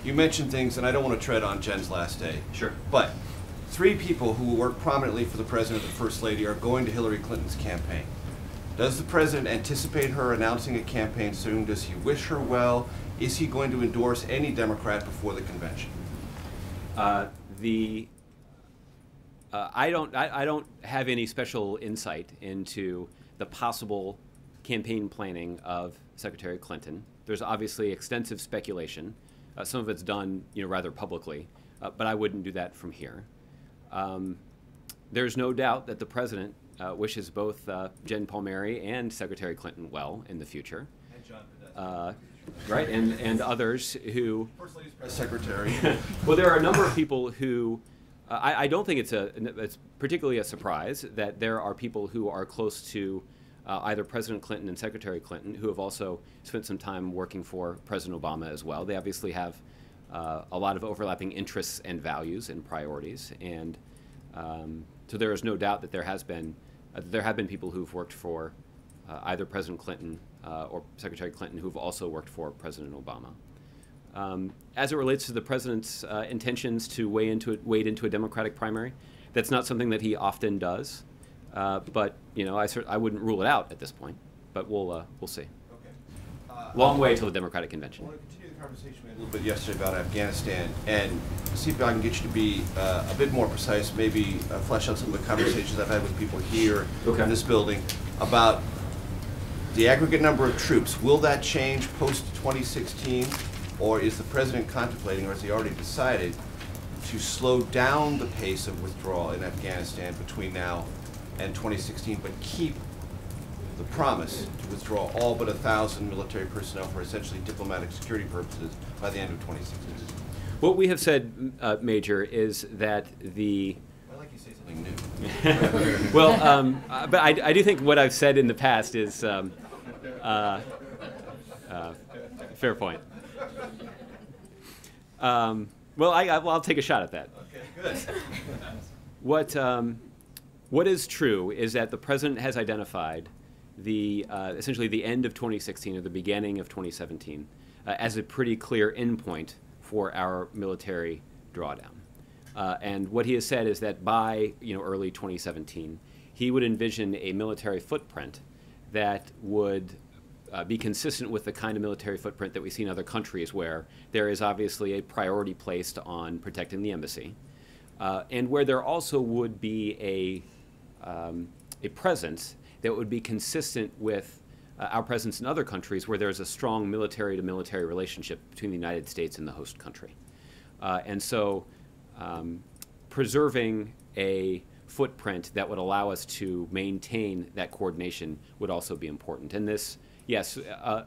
You mentioned things, and I don't want to tread on Jen's last day.
Sure.
But 3 people who work prominently for the president and the first lady are going to Hillary Clinton's campaign. Does the president anticipate her announcing a campaign soon? Does he wish her well? Is he going to endorse any Democrat before the convention?
I don't have any special insight into the possible campaign planning of Secretary Clinton. There's obviously extensive speculation. Some of it's done, rather publicly, but I wouldn't do that from here. There's no doubt that the president wishes both Jen Palmieri and Secretary Clinton well in the future.
And John Podesta.
Right, and others who...
First Lady's press secretary.
Well, there are a number of people who... I don't think it's particularly a surprise that there are people who are close to either President Clinton and Secretary Clinton who have also spent some time working for President Obama as well. They obviously have a lot of overlapping interests and values and priorities, and so there is no doubt that there has been there have been people who've worked for either President Clinton or Secretary Clinton who've also worked for President Obama. As it relates to the president's intentions to wade into a Democratic primary, that's not something that he often does. But I wouldn't rule it out at this point. But we'll see.
Okay.
Long way till the Democratic convention.
I want to continue the conversation we had a little bit yesterday about Afghanistan and see if I can get you to be a bit more precise, maybe flesh out some of the conversations I've had with people here in this building about the aggregate number of troops. Will that change post-2016, or is the president contemplating, or has he already decided, to slow down the pace of withdrawal in Afghanistan between now and 2016, but keep the promise to withdraw all but 1,000 military personnel for essentially diplomatic security purposes by the end of 2016?
What we have said, Major, is that the...
I'd like you to say something new.
Well, but I do think what I've said in the past is fair point. Well, I'll take a shot at that.
Okay,
good. What is true is that the president has identified essentially the end of 2016 or the beginning of 2017 as a pretty clear endpoint for our military drawdown. And what he has said is that by early 2017, he would envision a military footprint that would be consistent with the kind of military footprint that we see in other countries, where there is obviously a priority placed on protecting the embassy, and where there also would be a presence that would be consistent with our presence in other countries where there's a strong military-to-military relationship between the United States and the host country. And so preserving a footprint that would allow us to maintain that coordination would also be important. And this, yes, I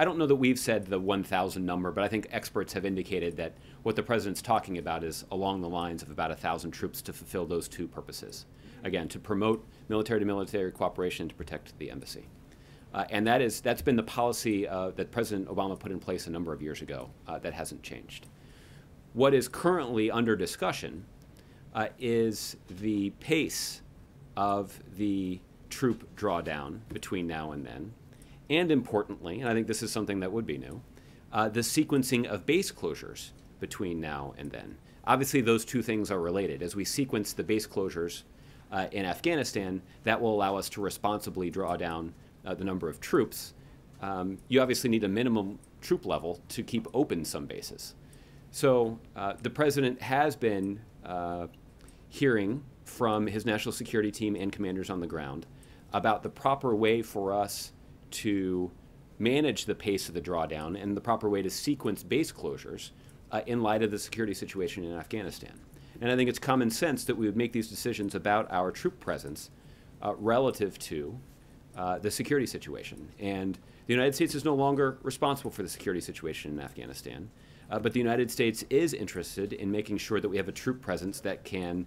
don't know that we've said the 1,000 number, but I think experts have indicated that what the president's talking about is along the lines of about 1,000 troops to fulfill those two purposes. Again, to promote military-to-military cooperation, to protect the embassy. And that's been the policy that President Obama put in place a number of years ago. That hasn't changed. What is currently under discussion is the pace of the troop drawdown between now and then, and importantly, and I think this is something that would be new, the sequencing of base closures between now and then. Obviously, those two things are related. As we sequence the base closures in Afghanistan, that will allow us to responsibly draw down the number of troops. You obviously need a minimum troop level to keep open some bases. So the president has been hearing from his national security team and commanders on the ground about the proper way for us to manage the pace of the drawdown and the proper way to sequence base closures in light of the security situation in Afghanistan. And I think it's common sense that we would make these decisions about our troop presence relative to the security situation. And the United States is no longer responsible for the security situation in Afghanistan, but the United States is interested in making sure that we have a troop presence that can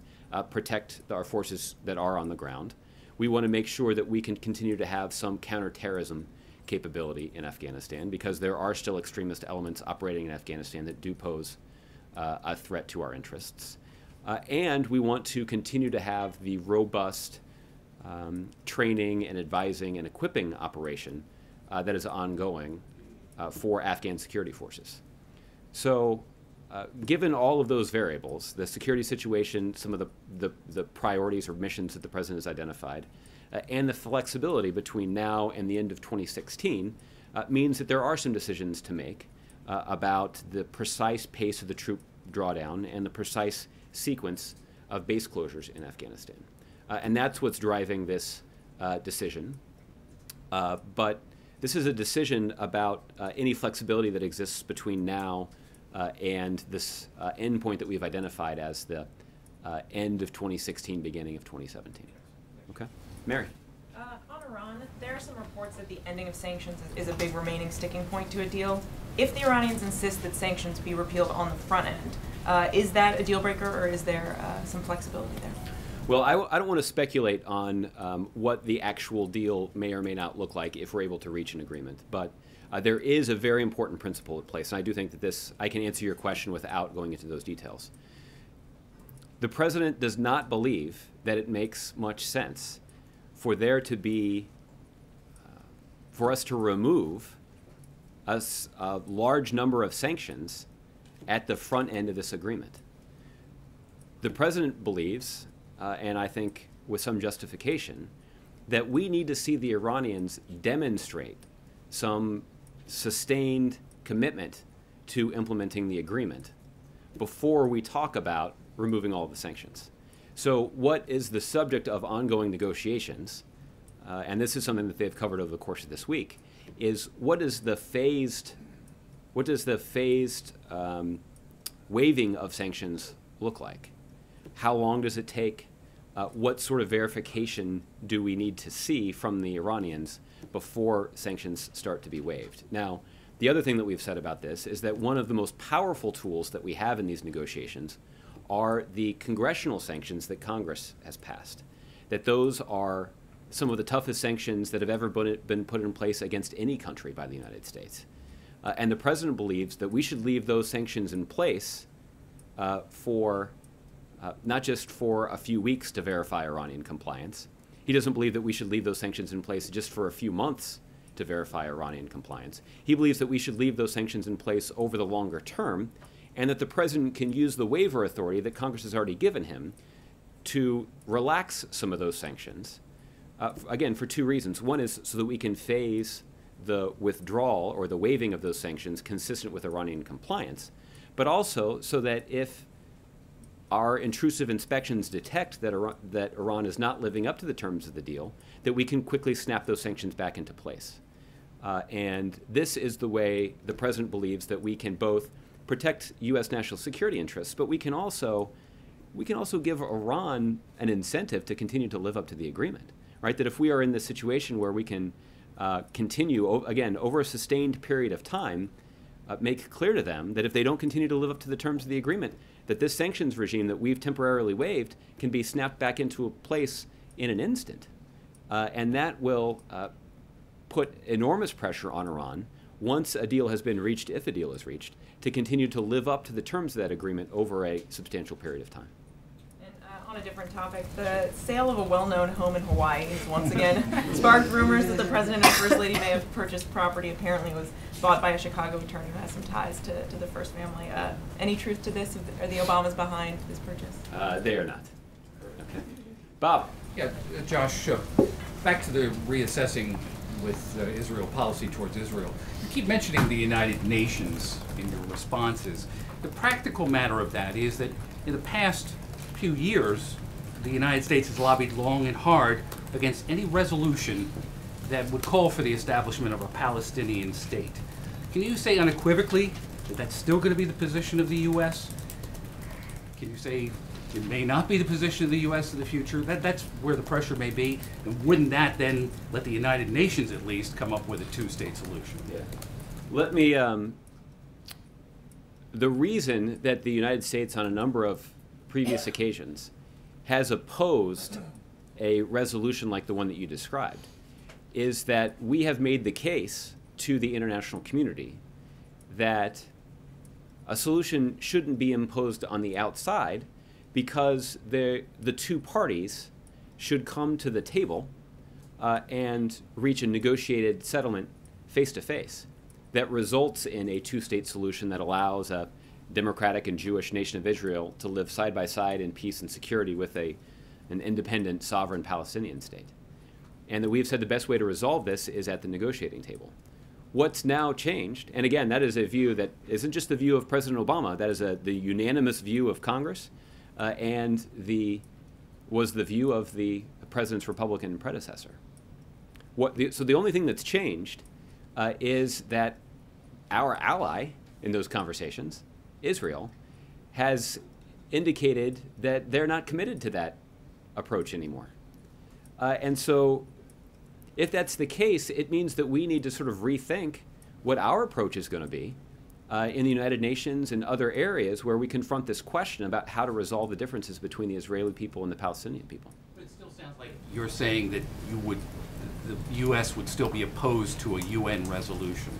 protect our forces that are on the ground. We want to make sure that we can continue to have some counterterrorism capability in Afghanistan, because there are still extremist elements operating in Afghanistan that do pose a threat to our interests. And we want to continue to have the robust training and advising and equipping operation that is ongoing for Afghan security forces. So given all of those variables, the security situation, some of the priorities or missions that the president has identified, and the flexibility between now and the end of 2016 means that there are some decisions to make about the precise pace of the troop drawdown and the precise sequence of base closures in Afghanistan. And that's what's driving this decision. But this is a decision about any flexibility that exists between now and this endpoint that we've identified as the end of 2016, beginning of 2017. Okay? Mary.
On Iran, there are some reports that the ending of sanctions is a big remaining sticking point to a deal. If the Iranians insist that sanctions be repealed on the front end, is that a deal breaker, or is there some flexibility there?
Well, I don't want to speculate on what the actual deal may or may not look like if we're able to reach an agreement. But there is a very important principle at place, and I do think that I can answer your question without going into those details. The president does not believe that it makes much sense for there to be, for us to remove a large number of sanctions at the front end of this agreement. The president believes, and I think with some justification, that we need to see the Iranians demonstrate some sustained commitment to implementing the agreement before we talk about removing all of the sanctions. So what is the subject of ongoing negotiations, and this is something that they've covered over the course of this week, is what does the phased waiving of sanctions look like? How long does it take? What sort of verification do we need to see from the Iranians before sanctions start to be waived? Now, the other thing that we've said about this is that one of the most powerful tools that we have in these negotiations are the congressional sanctions that Congress has passed. That those are some of the toughest sanctions that have ever been put in place against any country by the United States. And the president believes that we should leave those sanctions in place for not just for a few weeks to verify Iranian compliance. He doesn't believe that we should leave those sanctions in place just for a few months to verify Iranian compliance. He believes that we should leave those sanctions in place over the longer term, and that the president can use the waiver authority that Congress has already given him to relax some of those sanctions, again, for two reasons. One is so that we can phase the withdrawal or the waiving of those sanctions consistent with Iranian compliance, but also so that if our intrusive inspections detect that Iran is not living up to the terms of the deal, that we can quickly snap those sanctions back into place. And this is the way the president believes that we can both protect U.S. national security interests, but we can also give Iran an incentive to continue to live up to the agreement, right? That if we are in this situation where we can continue, again, over a sustained period of time, make clear to them that if they don't continue to live up to the terms of the agreement, that this sanctions regime that we've temporarily waived can be snapped back into place in an instant. And that will put enormous pressure on Iran once a deal has been reached, if a deal is reached, to continue to live up to the terms of that agreement over a substantial period of time.
And on a different topic, the sale of a well-known home in Hawaii has once again sparked rumors that the president and first lady may have purchased property. Apparently was bought by a Chicago attorney who has some ties to the first family. Any truth to this? Are the Obamas behind this purchase?
They are not. Okay. Bob.
Yeah, Josh, back to the reassessing with Israel policy towards Israel. You keep mentioning the United Nations in your responses. The practical matter of that is that in the past few years, the United States has lobbied long and hard against any resolution that would call for the establishment of a Palestinian state. Can you say unequivocally that that's still going to be the position of the U.S.? Can you say it may not be the position of the U.S. in the future? That's where the pressure may be. And wouldn't that then let the United Nations at least come up with a two-state solution?
Yeah. Let me, the reason that the United States on a number of previous occasions has opposed a resolution like the one that you described is that we have made the case to the international community that a solution shouldn't be imposed on the outside because the two parties should come to the table and reach a negotiated settlement face-to-face that results in a two-state solution that allows a democratic and Jewish nation of Israel to live side by side in peace and security with an independent, sovereign Palestinian state. And that we've said the best way to resolve this is at the negotiating table. What's now changed, and again, that is a view that isn't just the view of President Obama, that is the unanimous view of Congress, and was the view of the president's Republican predecessor. So the only thing that's changed is that our ally in those conversations, Israel, has indicated that they're not committed to that approach anymore. And so if that's the case, it means that we need to sort of rethink what our approach is going to be in the United Nations and other areas where we confront this question about how to resolve the differences between the Israeli people and the Palestinian people.
But it still sounds like you're saying that the U.S. would still be opposed to a UN resolution.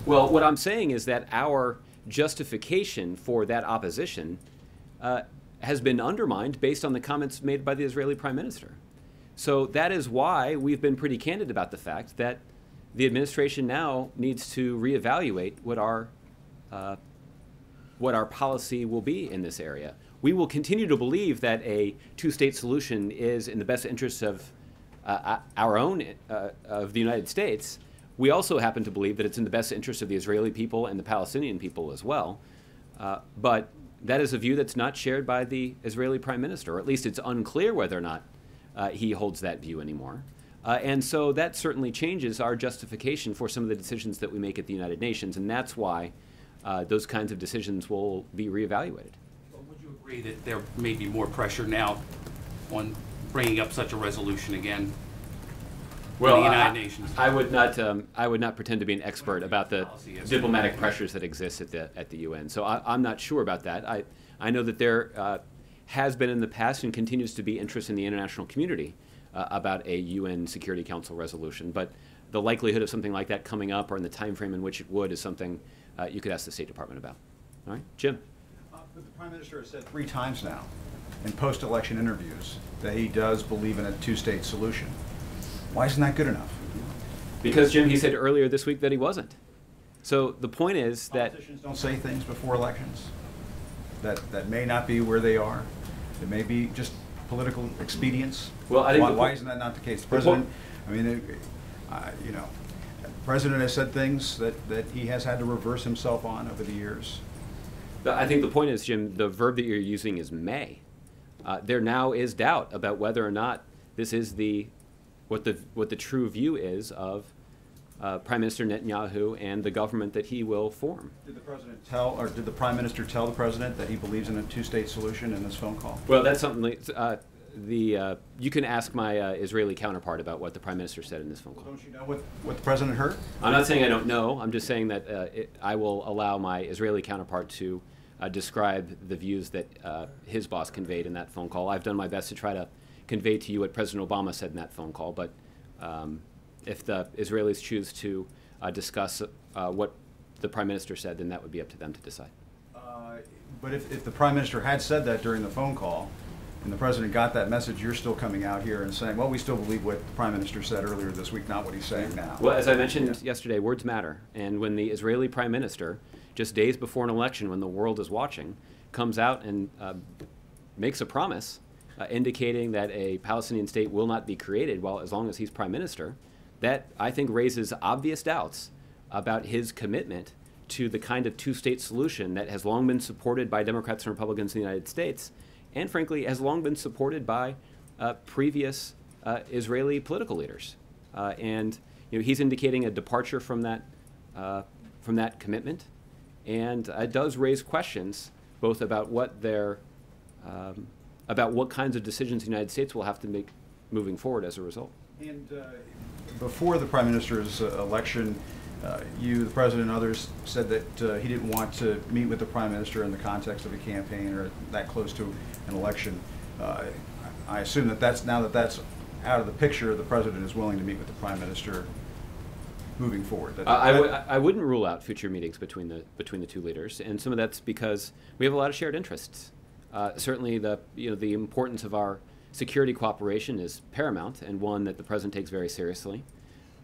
Well, what I'm saying is that our justification for that opposition has been undermined based on the comments made by the Israeli Prime Minister. So that is why we've been pretty candid about the fact that the administration now needs to reevaluate what our policy will be in this area. We will continue to believe that a two-state solution is in the best interest of our own, of the United States. We also happen to believe that it's in the best interest of the Israeli people and the Palestinian people as well. But that is a view that's not shared by the Israeli Prime Minister, or at least it's unclear whether or not he holds that view anymore. And so that certainly changes our justification for some of the decisions that we make at the United Nations, and that's why those kinds of decisions will be reevaluated.
Well, would you agree that there may be more pressure now on bringing up such a resolution again?
Well,
in the United Nations?
I would not pretend to be an expert about the diplomatic pressures that exist at the UN. So I'm not sure about that. I know that there has been in the past and continues to be interest in the international community about a UN Security Council resolution, but the likelihood of something like that coming up or in the time frame in which it would is something you could ask the State Department about. All right, Jim.
But the Prime Minister has said 3 times now in post-election interviews that he does believe in a two-state solution. Why isn't that good enough?
Because, Jim, he said earlier this week that he wasn't. So the point is that
politicians don't say things before elections that may not be where they are. It may be just political expedience.
Well, I think
why isn't that not the case? The president, I mean, you know, the president has said things that he has had to reverse himself on over the years.
I think the point is, Jim, the verb that you're using is may. There now is doubt about whether or not this is what the true view is of Prime Minister Netanyahu and the government that he will form.
Did the president tell, or did the Prime Minister tell the president that he believes in a two-state solution in this phone call?
Well, that's something you can ask my Israeli counterpart about what the Prime Minister said in this phone call.
Don't you know what the president heard?
I'm not saying I don't know. I'm just saying that I will allow my Israeli counterpart to describe the views that his boss conveyed in that phone call. I've done my best to try to convey to you what President Obama said in that phone call, but if the Israelis choose to discuss what the Prime Minister said, then that would be up to them to decide.
But if the Prime Minister had said that during the phone call, and the President got that message, you're still coming out here and saying, well, we still believe what the Prime Minister said earlier this week, not what he's saying now.
Well, as I mentioned yesterday, words matter. And when the Israeli Prime Minister, just days before an election when the world is watching, comes out and makes a promise indicating that a Palestinian state will not be created as long as he's Prime Minister, that I think raises obvious doubts about his commitment to the kind of two-state solution that has long been supported by Democrats and Republicans in the United States, and frankly has long been supported by previous Israeli political leaders. And he's indicating a departure from that commitment, and it does raise questions both about what kinds of decisions the United States will have to make moving forward as a result.
And before the Prime Minister's election, you, the President, and others said that he didn't want to meet with the Prime Minister in the context of a campaign or that close to an election. I assume that now that that's out of the picture, the President is willing to meet with the Prime Minister moving forward.
I wouldn't rule out future meetings between the two leaders, and some of that's because we have a lot of shared interests. Certainly, the importance of our security cooperation is paramount and one that the President takes very seriously,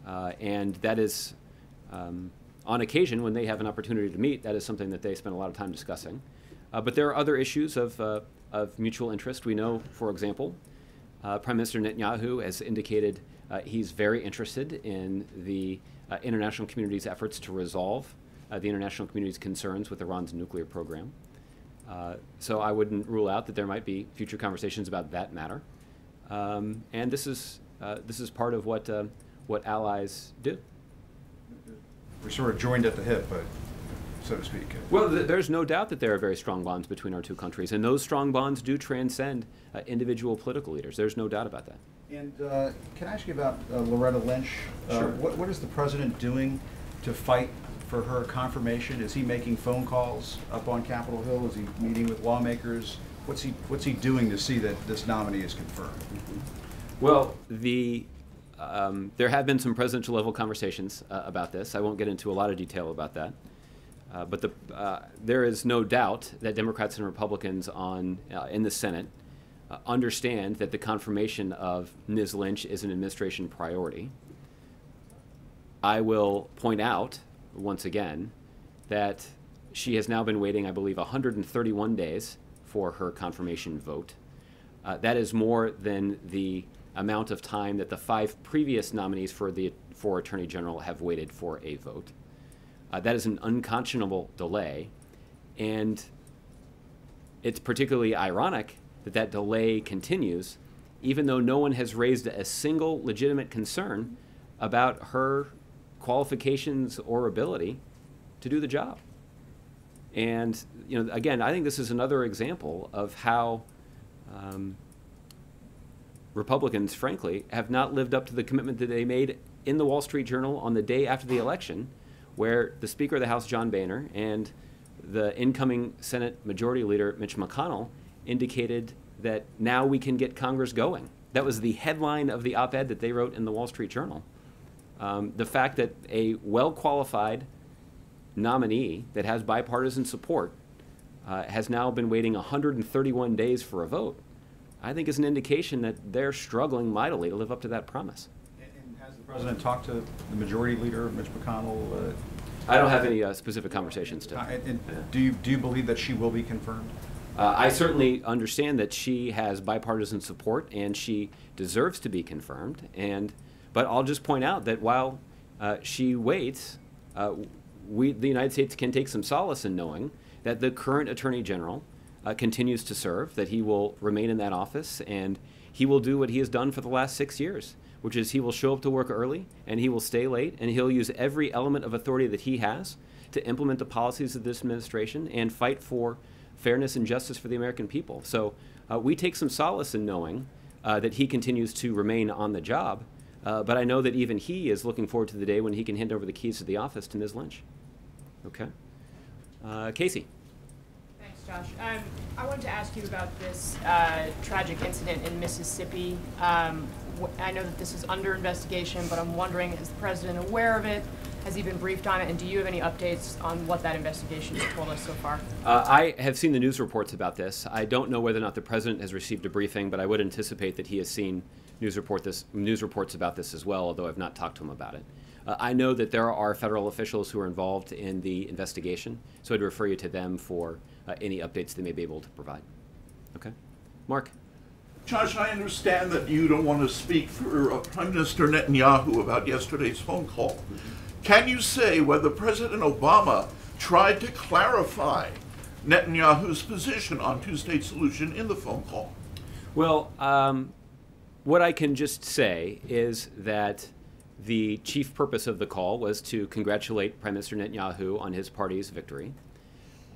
and that is, on occasion when they have an opportunity to meet, that is something that they spend a lot of time discussing. But there are other issues of mutual interest. We know, for example, Prime Minister Netanyahu has indicated he's very interested in the international community's efforts to resolve the international community's concerns with Iran's nuclear program. So I wouldn't rule out that there might be future conversations about that matter. And this is part of what allies do.
We're sort of joined at the hip, so to speak.
Well, there's no doubt that there are very strong bonds between our two countries, and those strong bonds do transcend individual political leaders. There's no doubt about that.
And can I ask you about Loretta Lynch?
Sure.
What is the President doing to fight for her confirmation? Is he making phone calls up on Capitol Hill? Is he meeting with lawmakers? What's he doing to see that this nominee is confirmed?
Well, there have been some presidential level conversations about this. I won't get into a lot of detail about that. But there is no doubt that Democrats and Republicans in the Senate understand that the confirmation of Ms. Lynch is an administration priority. I will point out, once again, that she has now been waiting, I believe, 131 days for her confirmation vote. That is more than the amount of time that the 5 previous nominees for Attorney General have waited for a vote. That is an unconscionable delay, and it's particularly ironic that that delay continues, even though no one has raised a single legitimate concern about her qualifications or ability to do the job. And, you know, again, I think this is another example of how Republicans, frankly, have not lived up to the commitment that they made in the Wall Street Journal on the day after the election, where the Speaker of the House, John Boehner, and the incoming Senate Majority Leader, Mitch McConnell, indicated that now we can get Congress going. That was the headline of the op-ed that they wrote in the Wall Street Journal. The fact that a well-qualified nominee that has bipartisan support has now been waiting 131 days for a vote, I think is an indication that they're struggling mightily to live up to that promise.
And has the President talked to the Majority Leader, Mitch McConnell?
I don't have any specific conversations to.
And do you believe that she will be confirmed?
I certainly understand that she has bipartisan support and she deserves to be confirmed. But I'll just point out that while she waits, the United States can take some solace in knowing that the current Attorney General continues to serve, that he will remain in that office, and he will do what he has done for the last 6 years, which is he will show up to work early and he will stay late, and he'll use every element of authority that he has to implement the policies of this administration and fight for fairness and justice for the American people. So we take some solace in knowing that he continues to remain on the job, but I know that even he is looking forward to the day when he can hand over the keys to the office to Ms. Lynch. Okay. Casey.
Thanks, Josh. I wanted to ask you about this tragic incident in Mississippi. I know that this is under investigation, but I'm wondering, is the President aware of it? Has he been briefed on it? And do you have any updates on what that investigation has told us so far?
I have seen the news reports about this. I don't know whether or not the President has received a briefing, but I would anticipate that he has seen news reports about this as well, although I've not talked to him about it. I know that there are federal officials who are involved in the investigation, so I'd refer you to them for any updates they may be able to provide. Okay. Mark.
Josh, I understand that you don't want to speak for Prime Minister Netanyahu about yesterday's phone call. Can you say whether President Obama tried to clarify Netanyahu's position on two-state solution in the phone call?
Well, what I can just say is that the chief purpose of the call was to congratulate Prime Minister Netanyahu on his party's victory.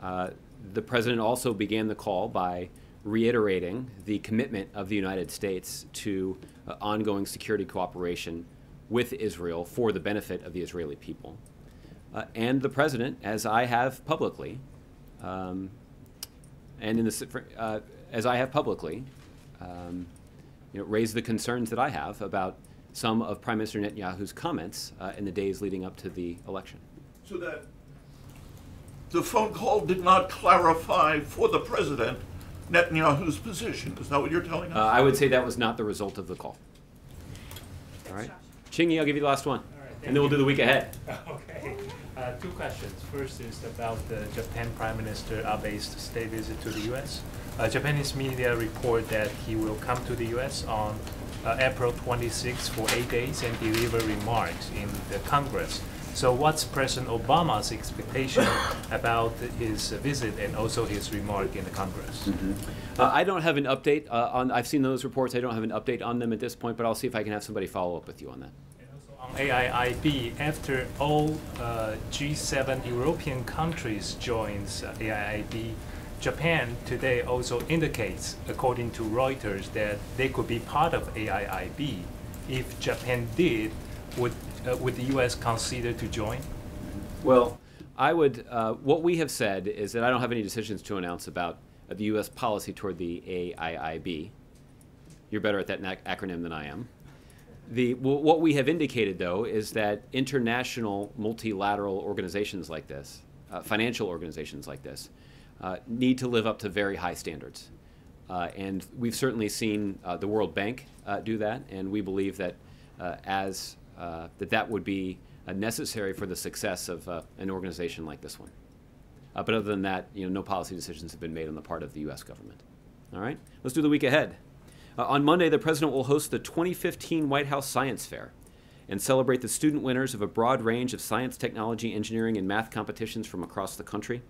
The President also began the call by reiterating the commitment of the United States to ongoing security cooperation with Israel for the benefit of the Israeli people. And the President, as I have publicly, raised the concerns that I have about some of Prime Minister Netanyahu's comments in the days leading up to the election.
So that the phone call did not clarify for the President Netanyahu's position. Is that what you're telling us?
I would say that was not the result of the call. All right. Chingy, I'll give you the last one.
All right,
and then we'll do the week ahead.
Okay. Two questions. First is about the Japan Prime Minister Abe's state visit to the U.S. Japanese media report that he will come to the U.S. on April 26 for 8 days and deliver remarks in the Congress. So what's President Obama's expectation about his visit and also his remark in the Congress?
I don't have an update on, I've seen those reports. I don't have an update on them at this point, but I'll see if I can have somebody follow up with you on that.
And also on AIIB, after all G7 European countries joins AIIB, Japan today also indicates, according to Reuters, that they could be part of AIIB. If Japan did, would the U.S. consider to join?
Well, I would. What we have said is that I don't have any decisions to announce about the U.S. policy toward the AIIB. You're better at that acronym than I am. What we have indicated, though, is that international multilateral organizations like this, financial organizations like this, need to live up to very high standards. And we've certainly seen the World Bank do that, and we believe that that would be necessary for the success of an organization like this one. But other than that, no policy decisions have been made on the part of the U.S. government. All right, let's do the week ahead. On Monday, the President will host the 2015 White House Science Fair and celebrate the student winners of a broad range of science, technology, engineering, and math competitions from across the country.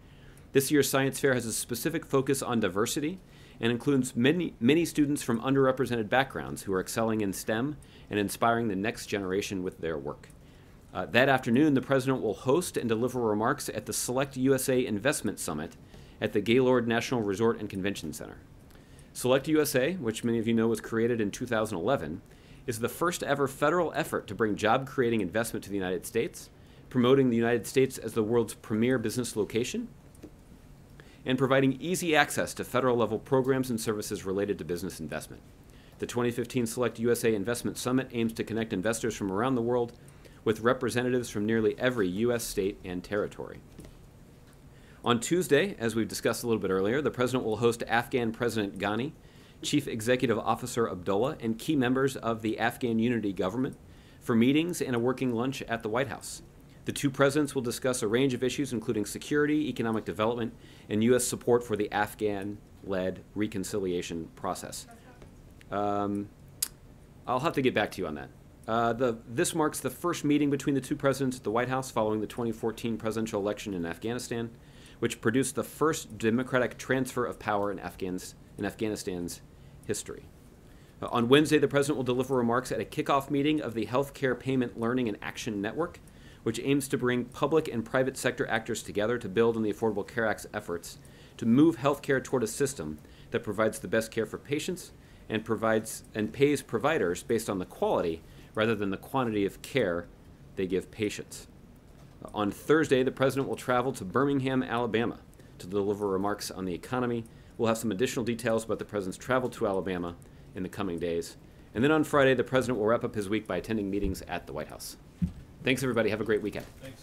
This year's Science Fair has a specific focus on diversity and includes many students from underrepresented backgrounds who are excelling in STEM and inspiring the next generation with their work. That afternoon, the President will host and deliver remarks at the Select USA Investment Summit at the Gaylord National Resort and Convention Center. Select USA, which many of you know was created in 2011, is the first ever federal effort to bring job-creating investment to the United States, promoting the United States as the world's premier business location, and providing easy access to federal-level programs and services related to business investment. The 2015 Select USA Investment Summit aims to connect investors from around the world with representatives from nearly every U.S. state and territory. On Tuesday, as we've discussed a little bit earlier, the President will host Afghan President Ghani, Chief Executive Officer Abdullah, and key members of the Afghan Unity Government for meetings and a working lunch at the White House. The two presidents will discuss a range of issues, including security, economic development, and U.S. support for the Afghan-led reconciliation process. I'll have to get back to you on that. This marks the first meeting between the two presidents at the White House following the 2014 presidential election in Afghanistan, which produced the first democratic transfer of power in Afghanistan's history. On Wednesday, the President will deliver remarks at a kickoff meeting of the Healthcare Payment Learning and Action Network, which aims to bring public and private sector actors together to build on the Affordable Care Act's efforts to move healthcare toward a system that provides the best care for patients and pays providers based on the quality rather than the quantity of care they give patients. On Thursday, the President will travel to Birmingham, Alabama to deliver remarks on the economy. We'll have some additional details about the President's travel to Alabama in the coming days. And then on Friday, the President will wrap up his week by attending meetings at the White House. Thanks, everybody. Have a great weekend.
Thanks.